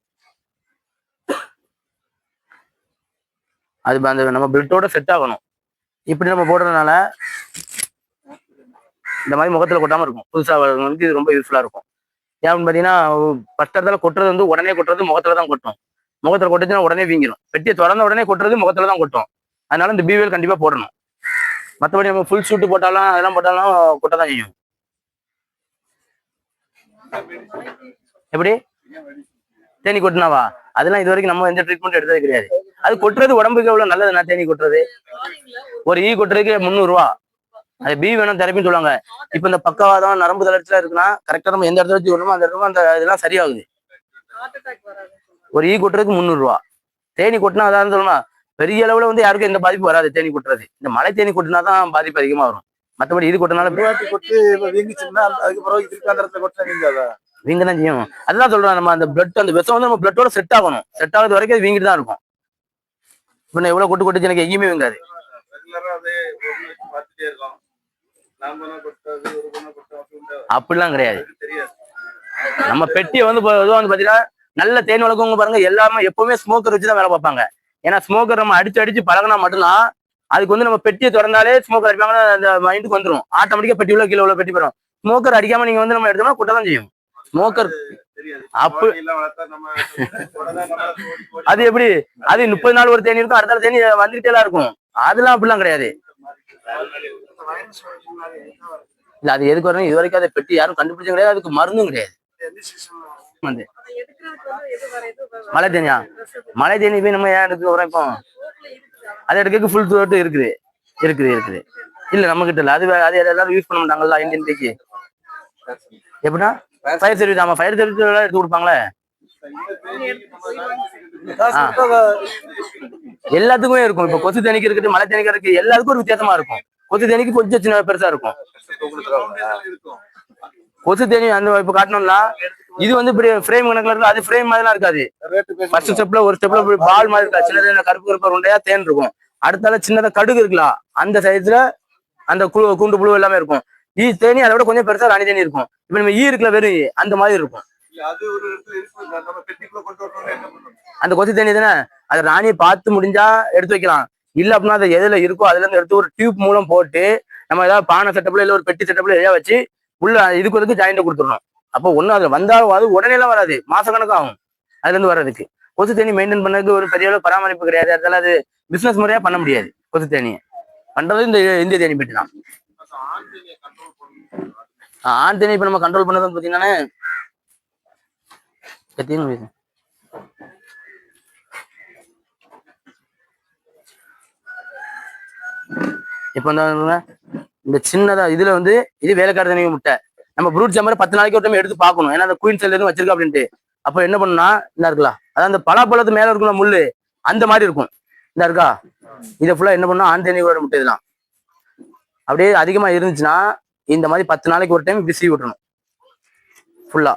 அது அந்த நம்ம பிளட்டோட செட் ஆகணும். இப்படி நம்ம போடுறதுனால இந்த மாதிரி முகத்துல கொட்டாம இருக்கும். புதுசா வந்து இது ரொம்ப யூஸ்ஃபுல்லா இருக்கும். ஏன்னு பாத்தீங்கன்னா ஃபர்ஸ்ட் இடத்துல கொட்டுறது வந்து உடனே கொட்டுறது முகத்துல தான் கொட்டும். முகத்துல கொட்டுச்சுன்னா உடனே வீங்கிடும். பெட்டியை திறந்த உடனே கொட்டுறது முகத்துல தான் கொட்டும். அதனால இந்த பியூஎல் கண்டிப்பா போடணும். மற்றபடி நம்ம ஃபுல் ஷூட்டு போட்டாலும் அதெல்லாம் போட்டாலும் கொட்ட தான் செய்யும். எப்படி தேனி கொட்டினாவா? அதெல்லாம் இது வரைக்கும் நம்ம எந்த ட்ரீட்மெண்ட் எடுத்தது கிடையாது. அது கொட்டுறது உடம்புக்கு எவ்வளவு நல்லதுண்ணா. தேனி கொட்டுறது ஒரு ஈ கொட்டுறதுக்கு 300 ரூபா. அது பி வேணும் தெரப்பின்னு சொல்லுவாங்க. இப்ப இந்த பக்கவாதம் நரம்பு தளர்ச்சியா இருக்குன்னா கரெக்டா நம்ம எந்த இடத்துல வச்சு விடணுமோ அந்த இடத்துல அந்த இதெல்லாம் சரியாகுது. ஒரு ஈ கொட்டுறதுக்கு 300 ரூபா. தேனி கொட்டினா அதான் சொல்லணும், பெரிய அளவுல வந்து யாருக்கும் எந்த பாதிப்பு வராது. தேனி கொட்டுறது இந்த மழை தேனி கொட்டினா தான் பாதிப்பு அதிகமா வரும். மற்றபடி இது கொட்டினால வீங்க தான் செய்யும். அதுதான் சொல்றேன், நம்ம அந்த பிளட் அந்த விஷம் வந்து நம்ம பிளட்டோட செட் ஆகணும். செட் ஆகுது வரைக்கும் அது வீங்கிட்டு தான் இருக்கும். இப்ப நான் எவ்வளவு கொட்டு கொட்டுச்சு எனக்கு எங்கேயுமே வீங்காது. அப்படிலாம் கிடையாது. நம்ம பெட்டியை வந்து பாத்தீங்கன்னா நல்ல தேன் வளர்க்கவங்க பாருங்க, எல்லாமே எப்பவுமே ஸ்மோக்கர் வச்சுதான் வேலை பார்ப்பாங்க. ஏன்னா ஸ்மோக்கர் நம்ம அடிச்சு பழகினா மட்டும்தான் அதுக்கு வந்து நம்ம பெட்டியை திறந்தாலே ஸ்மோக்கர் அடிப்பாங்கன்னா அந்த மைண்டுக்கு வந்துடும். ஆட்டோமேட்டிக்கா பெட்டி உள்ள கீழே உள்ள பெட்டி போயிடும். ஸ்மோக்கர் அடிக்காம நீங்க வந்து நம்ம எடுத்தோம்னா கொட்ட தான் செய்யும். ஸ்மோக்கர் அது எப்படி? அது 30 நாள் ஒரு தேனி இருக்கும், அடுத்த தேனி வந்துகிட்டே எல்லாம் இருக்கும். அதெல்லாம் அப்படிலாம் கிடையாது. இல்ல அது எதுக்கு வரணும், இது வரைக்கும் அதை பெட்டி யாரும் கண்டுபிடிச்சும் கிடையாது, அதுக்கு மருந்தும் கிடையாது. வந்து மழை தேனியா? மழை தேனி போய் நம்ம ஏன் எடுக்க வரோம்? இப்போ அதை எடுக்க ஃபுல் த்ரோட்டு இருக்குது. இல்ல நம்ம கிட்ட இல்ல. அது எல்லாரும் யூஸ் பண்ண மாட்டாங்கல்ல இந்தியன் டீக்கு. எப்படின்னா ஃபயர் சர்வீஸ். ஆமா ஃபயர் சர்வீஸ் எல்லாம் எடுத்து கொடுப்பாங்களே. எல்லாத்துக்குமே இருக்கும். இப்ப கொசு தேனிக்கு இருக்குது, மழை தேனிக்கு இருக்கு, எல்லாத்துக்கும் ஒரு வித்தியாசமா இருக்கும். கொசு தேனிக்கு கொஞ்சம் சின்ன பெருசா இருக்கும். கொசு தேனி அந்த இப்ப காட்டணும்னா இது வந்து இப்படி ஃப்ரேம் கணக்குல இருக்கு. அது ஃப்ரேம் மாதிரிலாம் இருக்காது. ஃபர்ஸ்ட் ஸ்டெப்ல ஒரு ஸ்டெப்ல பால் மாதிரி இருக்கா, சின்னதா கருப்பு உண்டையா தேன் இருக்கும். அடுத்தால சின்னதா கடுகு இருக்கலாம், அந்த சைஸ்ல அந்த கூண்டு புழு எல்லாமே இருக்கும். ஈ தேனி அதை விட கொஞ்சம் பெருசா ராணி தேனி இருக்கும். இப்ப நம்ம ஈ இருக்குல்ல வெறும் அந்த மாதிரி இருக்கும். அந்த கொசு தேனி தானே, அதை ராணியை பார்த்து முடிஞ்சா எடுத்து வைக்கலாம். இல்ல அப்படின்னா அது எதுல இருக்கோ அதுல இருந்து எடுத்து ஒரு டியூப் மூலம் போட்டு நம்ம ஏதாவது பானை செட்டப்ல இல்ல ஒரு பெட்டி செட்டப்ல எதையா வச்சு உள்ள இதுக்கு ஜாயிண்ட் கொடுத்துடணும். அப்போ ஒண்ணு அதுல வந்தாலும் அது உடனே எல்லாம் வராது, மாசக்கணக்காகும் அதுல இருந்து வர்றதுக்கு. கொசு தேனி மெயின்டைன் பண்ணதுக்கு ஒரு பெரிய அளவு பராமரிப்பு கிடையாது. அதனால அது பிசினஸ் முறையா பண்ண முடியாது. கொசு தேனியை பண்றது இந்த இந்திய தேனி பெட்டி தான். ஆண் தேனி இப்ப நம்ம கண்ட்ரோல் பண்ணதுன்னு பாத்தீங்கன்னா இப்ப இந்த சின்னதா இதுல வந்து இது வேலைக்கார தேனி முட்டை. நம்ம ப்ரூட் சாம்பரை 10 நாளைக்கு ஒரு டைம் எடுத்து பார்க்கணும். ஏன்னா அந்த குயின் செல் எதுவும் வச்சிருக்கா அப்படின்ட்டு. அப்ப என்ன பண்ணா என்ன இருக்கலாம், அதான் அந்த பலாப்பழத்து மேல இருக்கும்ல முள்ளு அந்த மாதிரி இருக்கும். இந்த இருக்கா இதை ஃபுல்லா என்ன பண்ணா ஆண் தேனீகளோட முட்டை இதெல்லாம் அப்படியே அதிகமா இருந்துச்சுன்னா இந்த மாதிரி 10 நாளைக்கு ஒரு டைம் இப்படி சீவி விட்டுறணும் ஃபுல்லா.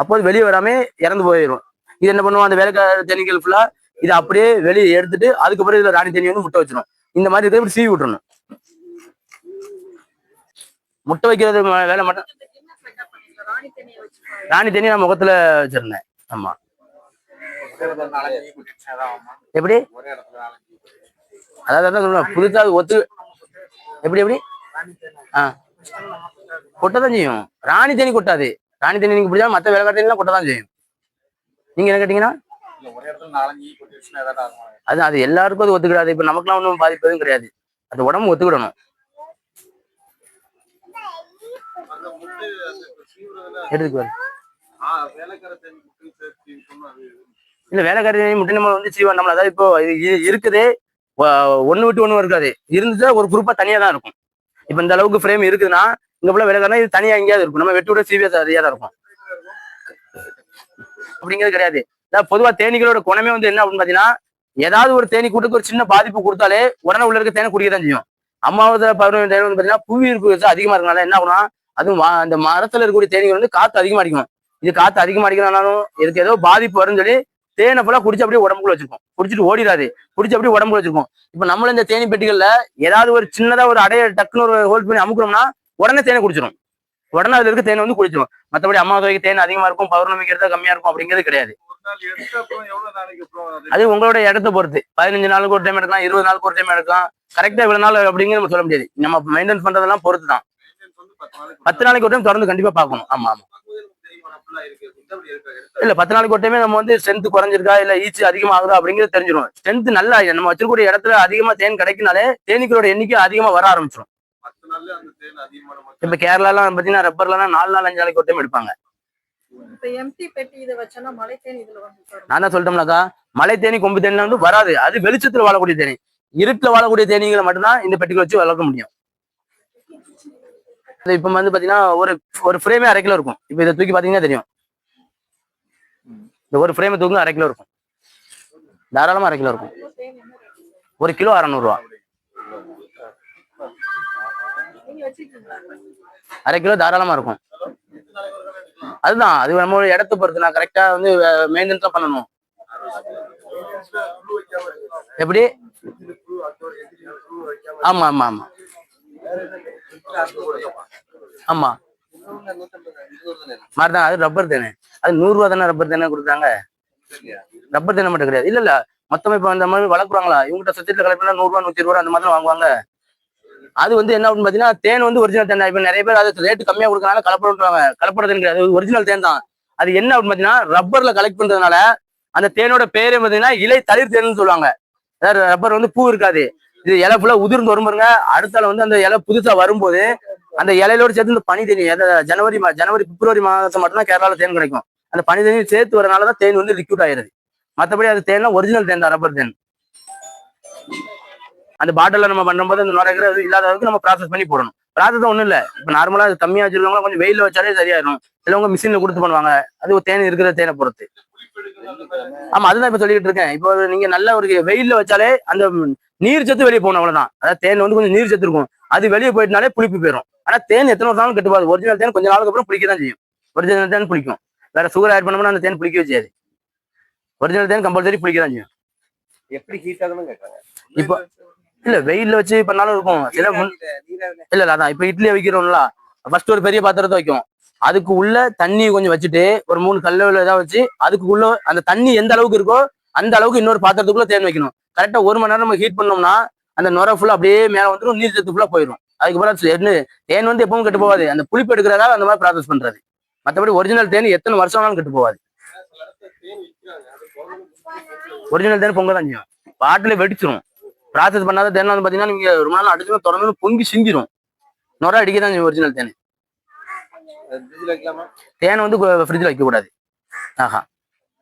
அப்போது வெளியே வராம இறந்து போயிடும். இது என்ன பண்ணுவோம், அந்த வேலைக்கார தேனீகள் ஃபுல்லா இதை அப்படியே வெளியே எடுத்துட்டு அதுக்கப்புறம் இதுல ராணி தேனி வந்து முட்டை வச்சிடும். இந்த மாதிரி இருக்கிற இப்படி சீவி விட்டுறணும். முட்டை வைக்கிறது வேலை மட்டும். ராணி தேனி நான் முகத்துல வச்சிருந்தேன். ஆமா எப்படி அதாவது சொல்லுவேன் புதுசா ஒத்து எப்படி எப்படி கொட்டதான் செய்யும். ராணி தேனி கொட்டாது. ராணி தேனி நீங்க பிடிச்சா மற்ற வேலைக்கார தேனி கொட்டதான் செய்யும். நீங்க என்ன கேட்டீங்கன்னா அது எல்லாருக்கும் அது ஒத்துக்கிடாது. இப்ப நமக்குலாம் ஒன்றும் பாதிப்பதும் கிடையாது. அது உடம்பு ஒத்துக்கிடணும். எடுத்துக்குவாரு இல்ல வேலைக்காரி முட்டை நம்ம வந்து சீவன் நம்மள அதாவது இப்போ இருக்குது ஒண்ணு விட்டு ஒண்ணு இருக்காது. இருந்துச்சா ஒரு குரூப்பா தனியா தான் இருக்கும். இப்ப இந்த அளவுக்கு ஃப்ரேம் இருக்குதுன்னா இங்க போல வேலைக்காரனா இது தனியா எங்கேயாவது இருக்கும். நம்ம வெட்டி விட சீவியஸ் அதிகா தான் இருக்கும் அப்படிங்கிறது கிடையாது. பொதுவா தேனீகளோட குணமே வந்து என்ன அப்படின்னு பாத்தீங்கன்னா ஏதாவது ஒரு தேனி கூட்டுக்கு ஒரு சின்ன பாதிப்பு கொடுத்தாலே உடனே உள்ள இருக்க தேனை குடிக்க தான் செய்யும். அம்மாவது 11 தேனி வந்து பாத்தீங்கன்னா புவி ஈர்ப்பு அதிகமா இருக்கனால என்ன ஆகும்னா அதுவும் அந்த மரத்துல இருக்கக்கூடிய தேனீகள் வந்து காத்து அதிகமா அடிக்கும். இது காத்து அதிகமா அடிக்கிறனாலும் இதுக்கு ஏதோ பாதிப்பு வரும்னு சொல்லி தேனை ஃபுல்லா குடிச்சு அப்படியே உடம்புக்குள்ள வச்சிருக்கோம். குடிச்சிட்டு ஓடிடாது. குடிச்சு அப்படியே உடம்புக்குள்ள வச்சிருக்கோம். இப்ப நம்மள இந்த தேனி பெட்டிகள்ல ஏதாவது ஒரு சின்னதா ஒரு அடைய டக்குன்னு ஒரு ஹோல்ட் பண்ணி அமுக்கணும்னா உடனே தேனை குடிச்சிடும். உடனே அதுல இருக்க தேனை வந்து குடிச்சிடும். மற்றபடி அம்மாவதுக்கு தேன் அதிகமா இருக்கும் பௌர்ணமிக்கு எடுத்தா கம்மியா இருக்கும் அப்படிங்கிறது கிடையாது. அது உங்களோட இடத்த பொறுத்து 15 நாளுக்கு ஒரு டைம் எடுக்கலாம், 20 நாளுக்கு ஒரு டைம் எடுக்கலாம். கரெக்டா இவ்வளவு நாள் அப்படிங்கிறது நம்ம சொல்ல முடியாது. நம்ம மெயின்டைன் பண்றதெல்லாம் பொறுத்து தான். 10 நாளைக்கு ஒரு டைம் தொடர்ந்து கண்டிப்பா பார்க்கணும். ஆமா ஆமா இல்ல 10 நாளைக்கு ஒரு டைமே நம்ம வந்து ஸ்ட்ரென்த் குறைஞ்சிருக்கா இல்ல ஈச்சி அதிகமாகுதா அப்படிங்கிறது தெரிஞ்சிடும். ஸ்ட்ரென்த் நல்லா நம்ம வச்சிருக்கூடிய இடத்துல அதிகமா தேன் கிடைக்குனாலே தேனீக்களோட எண்ணிக்கை அதிகமா வர ஆரம்பிச்சிடும். இப்ப கேரளாலாம் பாத்தீங்கன்னா ரப்பர்லாம் 4 நாள் 5 நாளைக்கு ஒரு டைம் எடுப்பாங்க. நான் தான் சொல்லிட்டோம்னாக்கா மலை தேனி கொம்பு தேனி வந்து வராது. அது வெளிச்சத்துல வாழக்கூடிய தேனி. இருட்டுல வாழக்கூடிய தேனீகளை மட்டும்தான் இந்த பெட்டிகளை வச்சு வளர்க்க முடியும். இப்ப வந்து பாத்தீங்கன்னா ஒரு ஃப்ரேமே 1/2 கிலோ இருக்கும். இப்ப இதை தூக்கி பாத்தீங்கன்னா தெரியும். இந்த ஒரு ஃப்ரேம் தூக்கு 1/2 கிலோ இருக்கும். தாராளமா 1/2 கிலோ இருக்கும். 1 கிலோ 600 ரூபா. 1/2 கிலோ தாராளமா இருக்கும். அதுதான் அது நம்ம இடத்த பொறுத்து. நான் கரெக்டா வந்து மெயின்டெனன்ஸ் தான் பண்ணணும். எப்படி ஆமா ஆமா ஆமா ஆமா மாதிரிதான். அது ரப்பர் தேனே. அது 100 ரூபா தானே ரப்பர் தேனே கொடுத்தாங்க. ரப்பர் தேனை மட்டும் கிடையாது. இல்ல இல்ல மொத்தமா இப்ப அந்த மாதிரி வளர்க்குறாங்களா இவங்ககிட்ட சொசைட்டில கலெக்ட் பண்ணா 100 ரூபா 120 ரூபா அந்த மாதிரி வாங்குவாங்க. அது வந்து என்ன அப்படின்னு பாத்தீங்கன்னா தேன் வந்து ஒரிஜினல் தேன். இப்ப நிறைய பேர் அது ரேட்டு கம்மியா கொடுக்கறனால கலப்படம் கலப்படம் கிடையாது. அது ஒரிஜினல் தேன் தான். அது என்ன அப்படின்னு பாத்தீங்கன்னா ரப்பர்ல கலெக்ட் பண்றதுனால அந்த தேனோட பேரே பாத்தீங்கன்னா இலை தளிர் தேன்னு சொல்லுவாங்க. அதாவது ரப்பர் வந்து பூ இருக்காது. இது இலை ஃபுல்லா உதிர்ந்து வரும் பாருங்க. அடுத்தால வந்து அந்த இலை புதுசா வரும்போது அந்த இலையோட சேர்த்து இந்த பனி தேனி ஜனவரி பிப்ரவரி மாதம் மட்டும்தான் கேரளால தேன் கிடைக்கும். அந்த பனி தேனி சேர்த்து வரனாலதான் தேன் வந்து லிக்விட் ஆயிருது. மற்றபடி அது தேன்லாம் ஒரிஜினல் தேன் தான் ரப்பர் தேன். அந்த பாட்டில நம்ம பண்ணும்போது அந்த நுரைக்கிறது இல்லாத அளவுக்கு நம்ம ப்ராசஸ் பண்ணி போடணும். ப்ராசஸ் ஒன்றும் இல்லை. இப்போ நார்மலா அது கம்மியா வச்சிருக்கவங்க கொஞ்சம் வெயில வச்சாலே சரியாயிடும். சிலவங்க மிஷின்ல கொடுத்து பண்ணுவாங்க. அது தேன் இருக்கிற தேனை பொறுத்து. ஆமா அதுதான் இப்ப சொல்லிட்டு இருக்கேன். இப்போ நீங்க நல்ல ஒரு வெயில்ல வச்சாலே அந்த நீர் சத்து வெளியே போகணும். அவ்வளவுதான். அதாவது தேன் வந்து கொஞ்சம் நீர் சத்து இருக்கும். அது வெளியே போயிட்டனாலே புளிப்பு போயிடும். ஆனா தேன் எத்தனை வருஷம் கெட்டு போகாது. ஒரிஜினல் தேன் கொஞ்ச நாளுக்கு அப்புறம் புளிக்க தான் செய்யும். ஒரிஜினல் தேன் புளிக்கும். வேற சுகர் ஆட் பண்ணோம்னா அந்த தேன் புளிக்கவே செய்யாது. ஒரிஜினல் தேன் கம்பல்சரி புளிக்க தான் செய்யும். எப்படி ஹீட் ஆகணும்னு கேட்காங்க. இப்போ இல்ல வெயில்ல வச்சு பண்ணாலும் இருக்கும். இல்ல அதான் இப்ப இட்லியை வைக்கிறோம்ல ஃபர்ஸ்ட் ஒரு பெரிய பாத்திரத்தை வைக்கும். அதுக்கு உள்ள தண்ணி கொஞ்சம் வச்சுட்டு ஒரு 3 கல்லுல ஏதாவது வச்சு அதுக்குள்ள அந்த தண்ணி எந்த அளவுக்கு இருக்கோ அந்த அளவுக்கு இன்னொரு பாத்திரத்துக்குள்ள தேன் வைக்கணும். கரெக்டா 1 மணி நேரம் நம்ம ஹீட் பண்ணோம்னா அந்த நுரை ஃபுல்லா அப்படியே மேல வந்துடும். நீர் சத்து ஃபுல்லா போயிடும். அதுக்கப்புறம் தேன் வந்து எப்பவும் கெட்டு போகாது. அந்த புளிப்பு எடுக்கிறதா அந்த மாதிரி ப்ராசஸ் பண்றது. மற்றபடி ஒரிஜினல் தேன் எத்தனை வருஷம் ஆனாலும் கெட்டு போகாது. ஒரிஜினல் தேன் பொங்க தான் செய்யும். பாட்டில வெடிச்சிரும். ப்ராசஸ் பண்ணாத தேன் வந்து பாத்தீங்கன்னா நீங்க ரொம்ப நாள் அடிச்சு தொடர்ந்து பொங்கி சிந்திரும். நுரை அடிக்க தான் செய்யும் ஒரிஜினல் தேன். தேனை வந்து ஃப்ரிட்ஜில் வைக்க கூடாது. ஆஹா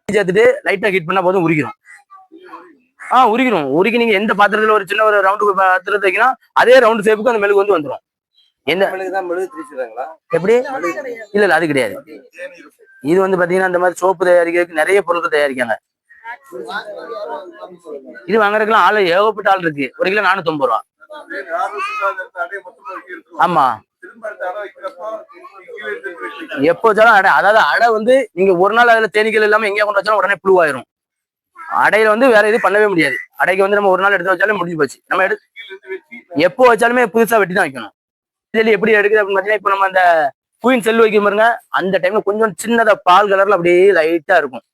சேர்த்துட்டு லைட்டா ஹீட் பண்ணா போதும் உருகிரும். உருகிரும். உருகி நீங்க எந்த பாத்திரத்துல ஒரு சின்ன ஒரு ரவுண்டு பாத்திரத்தை வைக்கினா அதே ரவுண்டு ஷேப்புக்கு அந்த மெழுகு வந்து வந்துடும். எந்த எப்படி இல்ல அது கிடையாது. இது வந்து பாத்தீங்கன்னா இந்த மாதிரி சோப்பு தயாரிக்கிறதுக்கு நிறைய பொருட்கள் தயாரிக்காங்க. இது வாங்குறதுக்குலாம் ஆள் ஏகப்பட்ட ஆள் இருக்கு. 1 கிலோ 450 ரூபா. ஆமா, எப்போ வச்சாலும் அடை. அதாவது அடை வந்து நீங்க ஒரு நாள் அதுல தேனீக்கள் இல்லாம எங்கேயா கொண்டு வச்சாலும் உடனே புழுவாயிரும். அடையில வந்து வேற எதுவும் பண்ணவே முடியாது. அடைக்கு வந்து நம்ம ஒரு நாள் எடுத்து வச்சாலும் முடிஞ்சு போச்சு. நம்ம எப்போ வச்சாலுமே புதுசா வெட்டி தான் வைக்கணும். இதுல எப்படி எடுக்குது அப்படின்னு பாத்தீங்கன்னா, இப்ப நம்ம அந்த குயின் செல் வைக்க பாருங்க, அந்த டைம்ல கொஞ்சம் சின்னதா பால் கலர்ல அப்படியே லைட்டா இருக்கும்.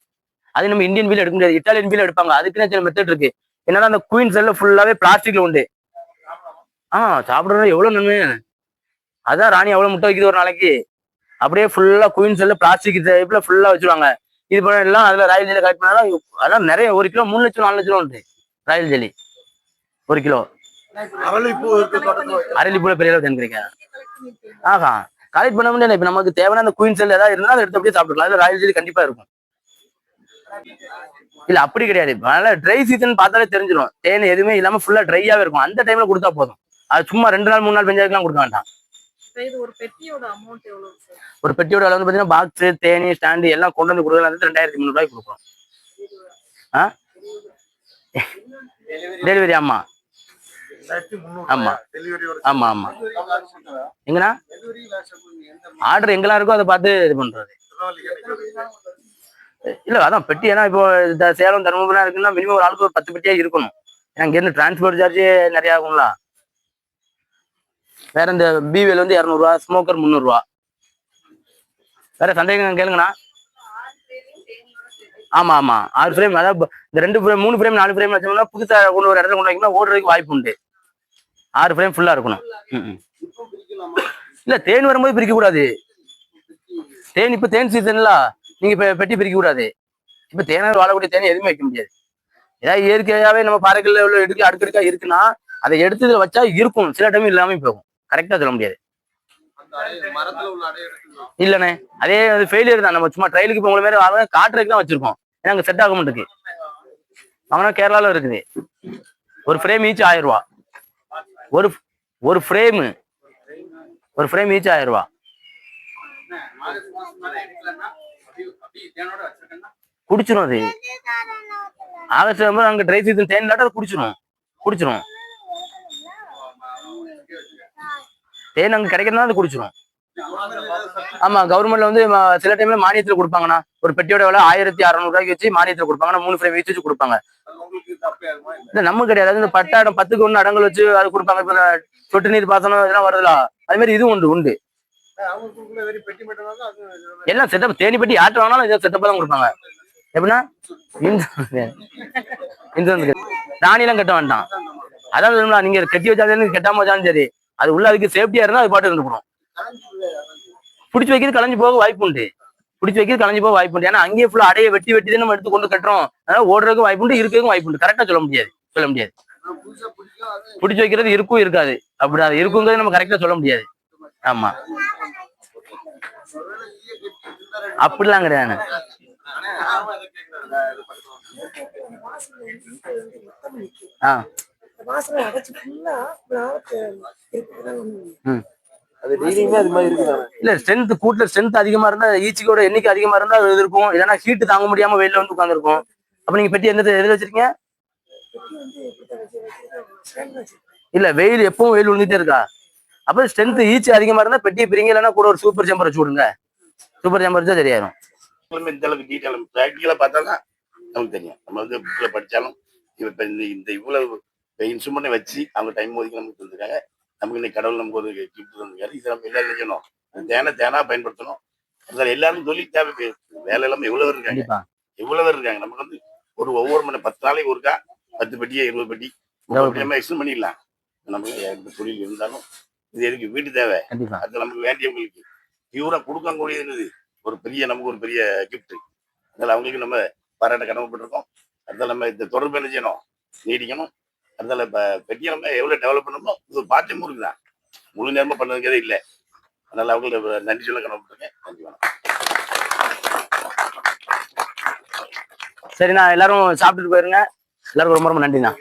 அது நம்ம இந்தியன் பீல் எடுக்க முடியாது, இட்டாலியன் பீல் எடுப்பாங்க. அதுக்குன்னு சில மெத்தட் இருக்கு. என்னன்னா அந்த குயின் செல்ல ஃபுல்லாவே பிளாஸ்டிக்ல உண்டு. சாப்பிடுறது எவ்வளவு நன்மை. அதான் ராணி எவ்வளவு முட்டை வைக்குது ஒரு நாளைக்கு. அப்படியே ஃபுல்லா குயின் செல்ல பிளாஸ்டிக் டைப்ல ஃபுல்லா வச்சிருவாங்க. இது பண்ண எல்லாம் அதுல ராயல் ஜெல்லி கலெக்ட் பண்ணாலும் அதெல்லாம் நிறைய 1 கிலோ 3 லட்சம் 4 லட்சம் உண்டு ராயல் ஜெல்லி 1 கிலோ. அரளிப்பூல பெரிய அளவு கிடைக்காது. கலெக்ட் பண்ண முடியாது. இப்ப நமக்கு தேவையான அந்த குயின் செல் ஏதாவது இருந்தாலும் அதை எடுத்து அப்படியே சாப்பிட்டுக்கலாம். அதுல ராயல் ஜெல்லி கண்டிப்பா இருக்கும். இல்ல அப்படி கிடையாது. அதனால ட்ரை சீசன் பார்த்தாலே தெரிஞ்சிடும். தேன் எதுவுமே இல்லாம ஃபுல்லா ட்ரையாவே இருக்கும். அந்த டைம்ல கொடுத்தா போதும். அது சும்மா 2 நாள் 3 நாள் பெஞ்சாதுக்கெல்லாம் கொடுக்க வேண்டாம். ஒரு பெட்டியோட அளவு வந்து பாத்தீங்கன்னா பாக்ஸ், தேனி, ஸ்டாண்டு எல்லாம் கொண்டு வந்து கொடுக்கலாம். 2300 ரூபாய்க்கு கொடுக்குறோம். டெலிவரி ஆமா ஆமா ஆமா ஆமா. எங்கண்ணா ஆர்டர் எங்கெல்லாம் இருக்கோ அதை பார்த்து இது பண்றது. இல்ல அதான் பெட்டி. ஏன்னா இப்போ சேலம் தருமபுரம் இருக்குன்னா மினிமம் ஒரு ஆளுக்கு ஒரு 10 பெட்டியா இருக்கணும். ஏன்னா இங்க இருந்து டிரான்ஸ்போர்ட் சார்ஜ் நிறைய ஆகுங்களா. வேற இந்த பிவேல் வந்து 200 ரூபா, ஸ்மோக்கர் 300 ரூபா. வேற சந்தேகம் கேளுங்கண்ணா. ஆமா ஆமா 6 ஃப்ரேம். அதாவது இந்த 2 ஃப்ரேம் 3 ஃப்ரேம் 4 ஃப்ரேம் வச்சோம்னா புதுசா கொண்டு ஒரு இடத்துல கொண்டு வைக்கணும், ஓடுறதுக்கு வாய்ப்பு உண்டு. 6 ஃப்ரேம் ஃபுல்லா இருக்கணும். இல்ல தேன் வரும்போது பிரிக்க கூடாது. தேன் இப்ப தேன் சீசன்ல நீங்க இப்ப பெட்டி பிரிக்க கூடாது. இப்ப தேனார் வாழக்கூடிய தேனை எதுவுமே வைக்க முடியாது. ஏதாவது இயற்கையாவே நம்ம பாறைகள்ல உள்ள எடுக்க அடுக்கடுக்கா இருக்குன்னா அதை எடுத்து இதுல வச்சா இருக்கும். சில டைம் இல்லாம போகும். கரெக்டா சொல்ல முடியாது. இல்லண்ணே அதே ஃபெயிலியர் தான். நம்ம சும்மா ட்ரையலுக்கு இப்போ உங்களை மாதிரி காட்டுறதுக்கு தான் வச்சிருக்கோம். ஏன்னா அங்க செட் ஆக மாட்டேங்குது. வாங்கினா கேரளால இருக்குது. ஒரு ஃப்ரேம் ஈச் 1000 ரூபா. ஒரு ஃப்ரேம் ஈச் 1000 ரூபா. குடிச்சிரும். அது ஆகஸ்ட் அங்க ட்ரை சீசன் தேன் இல்லாட்டா குடிச்சிரும். தேன் அங்க கிடைக்கிறதுனால அது குடிச்சிரும். ஆமா கவர்மெண்ட்ல வந்து சில டைம்ல மானியத்துல கொடுப்பாங்கண்ணா. ஒரு பெட்டியோட விலை 1600 ரூபாய்க்கு வச்சு மானியத்துல கொடுப்பாங்கன்னா 3 ஃப்ரேம் வச்சு கொடுப்பாங்க. இல்ல நம்ம கிடையாது. இந்த பட்டாடம் 10க்கு 1 அடங்கல் வச்சு அது கொடுப்பாங்க. இப்ப சொட்டு நீர் பாசனம் இதெல்லாம் வருதுல, அது மாதிரி இது உண்டு. எல்லாம் செட்டப். தேனி பெட்டி யார்ட்ட வாங்கினாலும் இதை செட்டப்பா தான் கொடுப்பாங்க. எப்படின்னா ராணி எல்லாம் கட்ட வேண்டாம். அதாவது நீங்க கட்டி வச்சாலும் கெட்டாம வச்சாலும் சரி, அது உள்ள அதுக்கு சேஃப்டியா இருந்தா அது பாட்டு இருந்துக்கணும். பிடிச்சி வைக்கிறது கலைஞ்சு போக வாய்ப்பு உண்டு. ஏன்னா அங்கேயே ஃபுல்லா அடையை வெட்டி தான் நம்ம எடுத்து கொண்டு கட்டுறோம். அதனால ஓடுறதுக்கும் வாய்ப்பு உண்டு, இருக்கிறதுக்கும் வாய்ப்பு உண்டு. கரெக்டா சொல்ல முடியாது. பிடிச்சி வைக்கிறது இருக்கும் இருக்காது. அப்படி அது இருக்குங்கிறது நம்ம கரெக்டா சொல்ல முடியாது. ஆமா அப்படிலாம் கிடையாது. இல்ல ஸ்ட்ரென்த் கூட்டுல ஸ்ட்ரென்த் அதிகமா இருந்தா ஈச்சிக்கோட எண்ணிக்கை அதிகமா இருந்தா அது இருக்கும். இல்லைன்னா ஹீட் தாங்க முடியாம வெயில வந்து உட்காந்துருக்கும். அப்ப நீங்க பெட்டி எதுல வச்சிருக்கீங்க? இல்ல வெயில் எப்பவும் வெயில் விழுந்துட்டே இருக்கா. அப்ப ஸ்ட்ரென்த் ஈச்சி அதிகமா இருந்தா பெட்டியை பிரிங்க. இல்லைன்னா கூட ஒரு சூப்பர் சேம்பர் வச்சு விடுங்க. சூப்பர் சேம்பர் வச்சா சரியாயிரும். இந்த அளவுக்கு டீட்டெயில் ப்ராக்டிக்கலா பார்த்தாதான் நமக்கு தெரியும். நம்ம வந்து புக்ல படிச்சாலும் இப்ப இந்த இவ்வளவு இன்ஸ்ட்ருமெண்ட் வச்சு அவங்க டைம் ஒதுக்கி நமக்கு தந்துருக்காங்க. நமக்கு இன்னைக்கு கடவுள் நமக்கு ஒரு கிஃப்ட் தந்திருக்காரு. இதை நம்ம எல்லாரும் செய்யணும். தேனா பயன்படுத்தணும். அதனால எல்லாரும் தொழில் தேவை. வேலை இல்லாம எவ்வளவு இருக்காங்க. நமக்கு வந்து ஒவ்வொரு மணி 10 நாளைக்கு ஒருக்கா 10 பெட்டியா 20 பெட்டி எக்ஸ்டெண்ட் பண்ணிடலாம். நமக்கு தொழில் இருந்தாலும் இது எதுக்கு வீட்டு தேவை. அது நமக்கு வேண்டியவங்களுக்கு பியூரா கொடுக்கக்கூடியது ஒரு பெரிய நமக்கு ஒரு பெரிய கிஃப்ட். அதனால அவங்களுக்கு நம்ம பாராட்ட கடமைப்பட்டிருக்கோம். அதனால நம்ம இந்த தொடர்பு என்ன செய்யணும், நீடிக்கணும். அதனால இப்ப பெட்டியை நம்ம எவ்வளவு டெவலப் பண்ணணுமோ இது பார்ட் டைம் இருக்குதான், முழு நேரமா பண்ணதுக்கே இல்லை. அதனால அவங்களுக்கு நன்றி சொல்ல கடமைப்பட்டிருக்கேன். நன்றி, வணக்கம். சரிண்ணா, எல்லாரும் சாப்பிட்டுட்டு போயிருங்க. எல்லாருக்கும் ரொம்ப ரொம்ப நன்றிண்ணா.